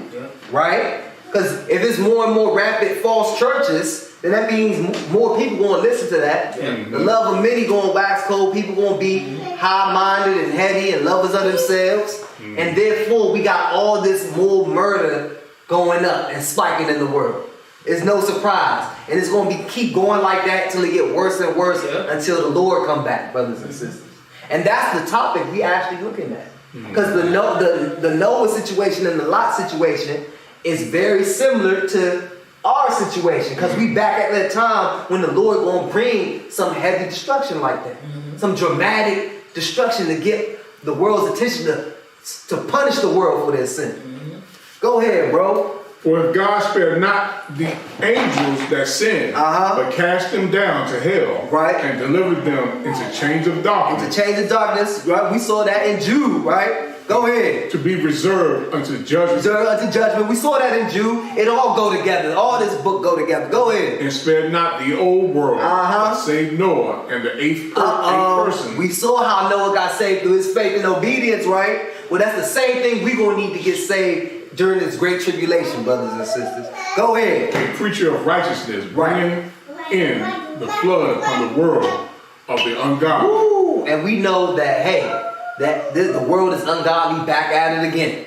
right? Because if it's more and more rampant false churches, then that means more people going to listen to that. The love of many going to wax cold. People going to be high-minded and heady and lovers of themselves. And therefore, we got all this more murder going up and spiking in the world. It's no surprise. And it's going to keep going like that until it get worse and worse until the Lord come back, brothers and sisters. And that's the topic we actually looking at. Because the Noah situation and the Lot situation is very similar to our situation, because we back at that time when the Lord gonna bring some heavy destruction like that, some dramatic destruction to get the world's attention to punish the world for their sin. Go ahead, bro. For if God spared not the angels that sinned, but cast them down to hell, Right. and delivered them into chains of darkness, To change the darkness, right? We saw that in Jude, right? Go ahead. to be reserved unto judgment, Reserved unto judgment. We saw that in Jude. It all go together. All this book go together. Go ahead. and spared not the old world, but saved Noah and the eighth person. We saw how Noah got saved through his faith and obedience, right? Well, that's the same thing we're going to need to get saved during this great tribulation, brothers and sisters. Go ahead. A preacher of righteousness, bringing in the flood upon the world of the ungodly. Woo! And we know that, hey, the world is ungodly, back at it again.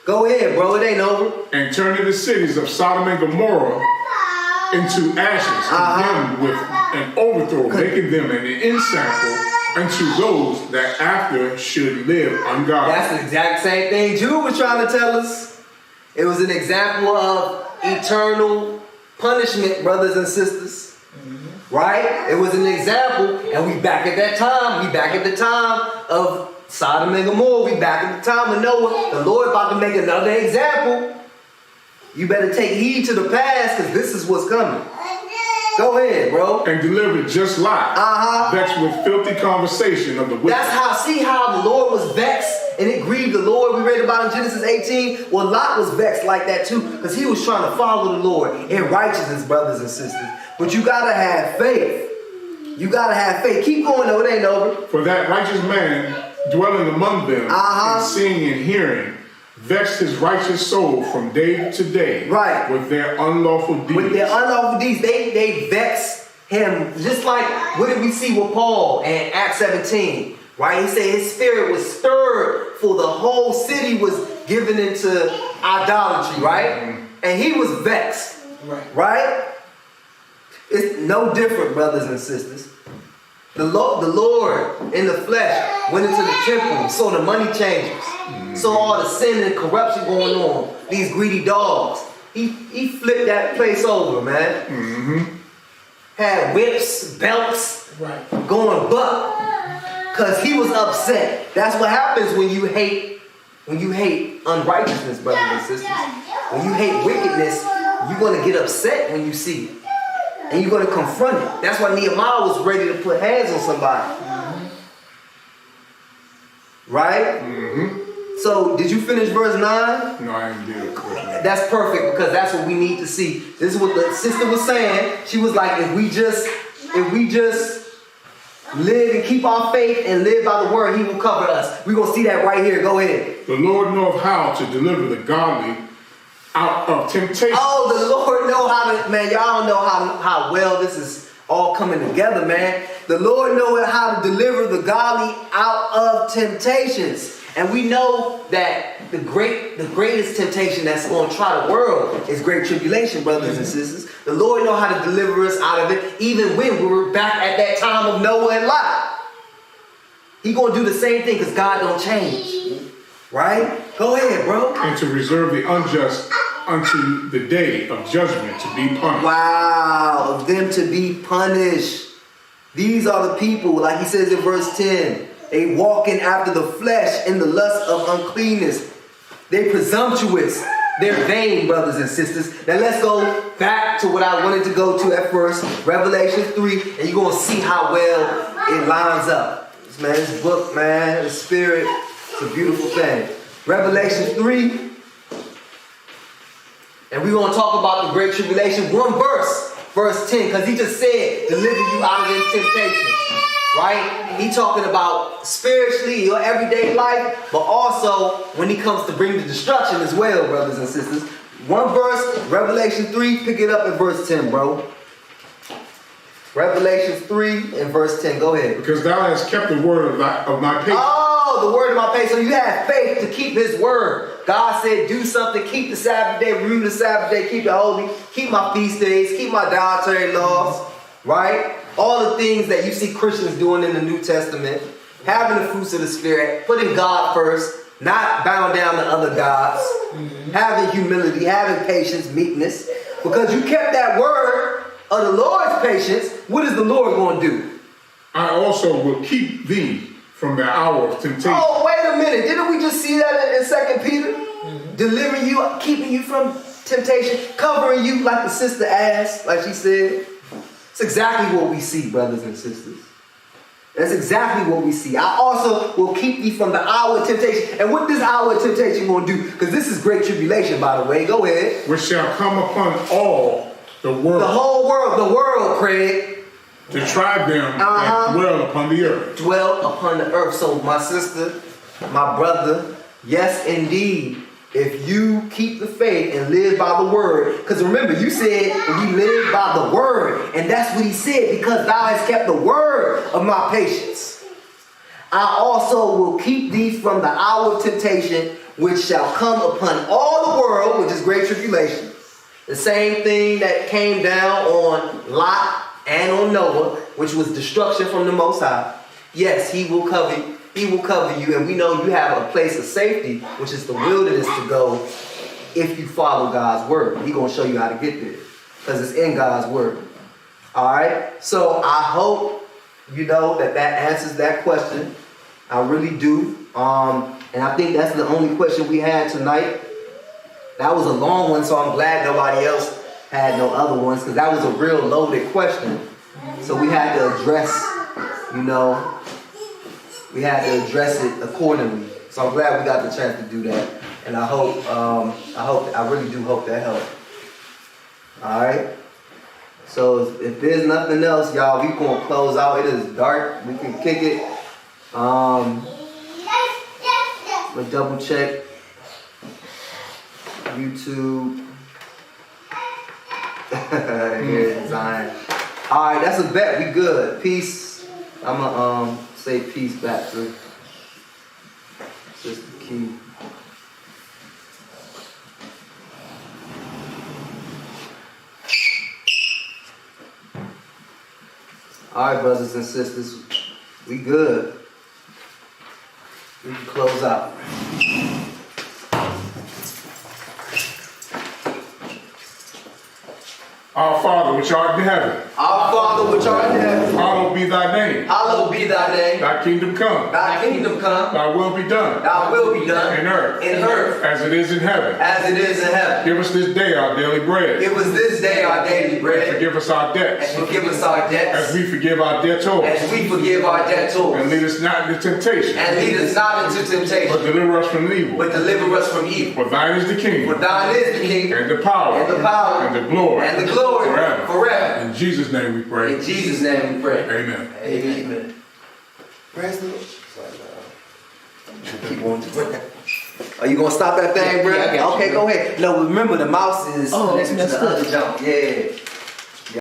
Go ahead, bro. It ain't over. And turning the cities of Sodom and Gomorrah into ashes, condemned with an overthrow, making them an ensample unto those that after should live ungodly. That's the exact same thing Jude was trying to tell us. It was an example of eternal punishment, brothers and sisters. Right? It was an example, and we back at that time. We back at the time of Sodom and Gomorrah. We back at the time of Noah. The Lord about to make another example. You better take heed to the past, because this is what's coming. Go ahead, bro. And delivered just Lot, vexed with filthy conversation of the wicked. That's how the Lord was vexed, and it grieved the Lord. We read about in Genesis 18. Well, Lot was vexed like that too, because he was trying to follow the Lord in righteousness, brothers and sisters. But you gotta have faith. You gotta have faith. Keep going though, it ain't over. For that righteous man dwelling among them, and seeing and hearing, vexed his righteous soul from day to day, Right. with their unlawful deeds. With their unlawful deeds, they vex him. Just like, what did we see with Paul in Acts 17? Right? He said his spirit was stirred, for the whole city was given into idolatry, right? And he was vexed. Right? It's no different, brothers and sisters. The Lord in the flesh went into the temple, saw the money changers, saw all the sin and corruption going on, these greedy dogs. He flipped that place over, man. Had whips, belts, going buck, because he was upset. That's what happens when you hate unrighteousness, brothers and sisters. When you hate wickedness, you're going to get upset when you see it. And you're going to confront it. That's why Nehemiah was ready to put hands on somebody. Right? So, did you finish verse 9? No, I didn't do it. That's perfect, because that's what we need to see. This is what the sister was saying. She was like, if we just live and keep our faith and live by the word, he will cover us. We're going to see that right here. Go ahead. The Lord knoweth how to deliver the godly out of temptation. Oh, the Lord know how to, man, y'all don't know how well this is all coming together, man. The Lord knows how to deliver the godly out of temptations. And we know that the greatest temptation that's going to try the world is great tribulation, brothers and sisters. The Lord knows how to deliver us out of it, even when we were back at that time of Noah and Lot. He going to do the same thing, because God don't change. Right? Go ahead, bro. And to reserve the unjust unto the day of judgment to be punished. Wow, of them to be punished. These are the people, like he says in verse 10, they walking after the flesh in the lust of uncleanness. They presumptuous. They're vain, brothers and sisters. Now let's go back to what I wanted to go to at first, Revelation 3, and you're going to see how well it lines up. Man, this book, man, the spirit, it's a beautiful thing. Revelation 3. And we're going to talk about the Great Tribulation. One verse, verse 10, because he just said, deliver you out of this temptation. Right? He talking about spiritually, your everyday life, but also when he comes to bring the destruction as well, brothers and sisters. One verse, Revelation 3, pick it up in verse 10, bro. Revelation 3 and verse 10, go ahead. Because thou hast kept the word of my patience. Oh, the word of my faith. So you have faith to keep his word. God said, do something, keep the Sabbath day, remember the Sabbath day, keep it holy, keep my feast days, keep my dietary laws, right? All the things that you see Christians doing in the New Testament, having the fruits of the Spirit, putting God first, not bowing down to other gods, having humility, having patience, meekness. Because you kept that word of the Lord's patience, what is the Lord going to do? I also will keep thee from the hour of temptation. Oh, wait a minute. Didn't we just see that in 2 Peter? Delivering you, keeping you from temptation, covering you like the sister asked, like she said. It's exactly what we see, brothers and sisters. That's exactly what we see. I also will keep thee from the hour of temptation. And what this hour of temptation going to do? Because this is great tribulation, by the way. Go ahead. Which shall come upon all the world. The whole world, Craig. To try them that dwell upon the earth. Dwell upon the earth. So my sister, my brother, yes indeed, if you keep the faith and live by the word, because remember, you said we live by the word, and that's what he said, because thou hast kept the word of my patience. I also will keep thee from the hour of temptation, which shall come upon all the world, which is great tribulation. The same thing that came down on Lot and on Noah, which was destruction from the Most High. Yes, he will cover you. He will cover you, and we know you have a place of safety, which is the wilderness, to go if you follow God's word. He's going to show you how to get there, because it's in God's word. All right? So I hope you know that answers that question. I really do. And I think that's the only question we had tonight. That was a long one, so I'm glad nobody else had no other ones, because that was a real loaded question. So we had to address, we had to address it accordingly. So I'm glad we got the chance to do that. And I really do hope that helped. All right. So if there's nothing else, y'all, we gonna close out. It is dark. We can kick it. But double check YouTube. Here's Zion. All right, that's a bet. We good. Peace. I'm gonna say peace back to Sister Key. All right, brothers and sisters, we good. We can close out. Our Father, which art in heaven. Our Father, which art in heaven. Hallowed be thy name. Hallowed be thy name. Thy kingdom come. Thy kingdom come. Thy will be done. Thy will be done. In earth. In earth. As it is in heaven. As it is in heaven. Give us this day our daily bread. Give us this day our daily bread. And forgive us our debts. And forgive us our debts. As we forgive our debtors. As we forgive our debtors. And lead us not into temptation. And lead us not into temptation. But deliver us from evil. But deliver us from evil. For thine is the kingdom. For thine is the kingdom. And the power. And the power. And the glory. And the glory. Forever. Forever. In Jesus' name we pray. In Jesus' name we pray. Amen. Amen. Praise the Lord. Keep on doing that. Are you gonna stop that thing, bro? Yeah, I got you, Okay, bro. go ahead. No, remember the mouse is Oh, next to that's the other jump. Yeah.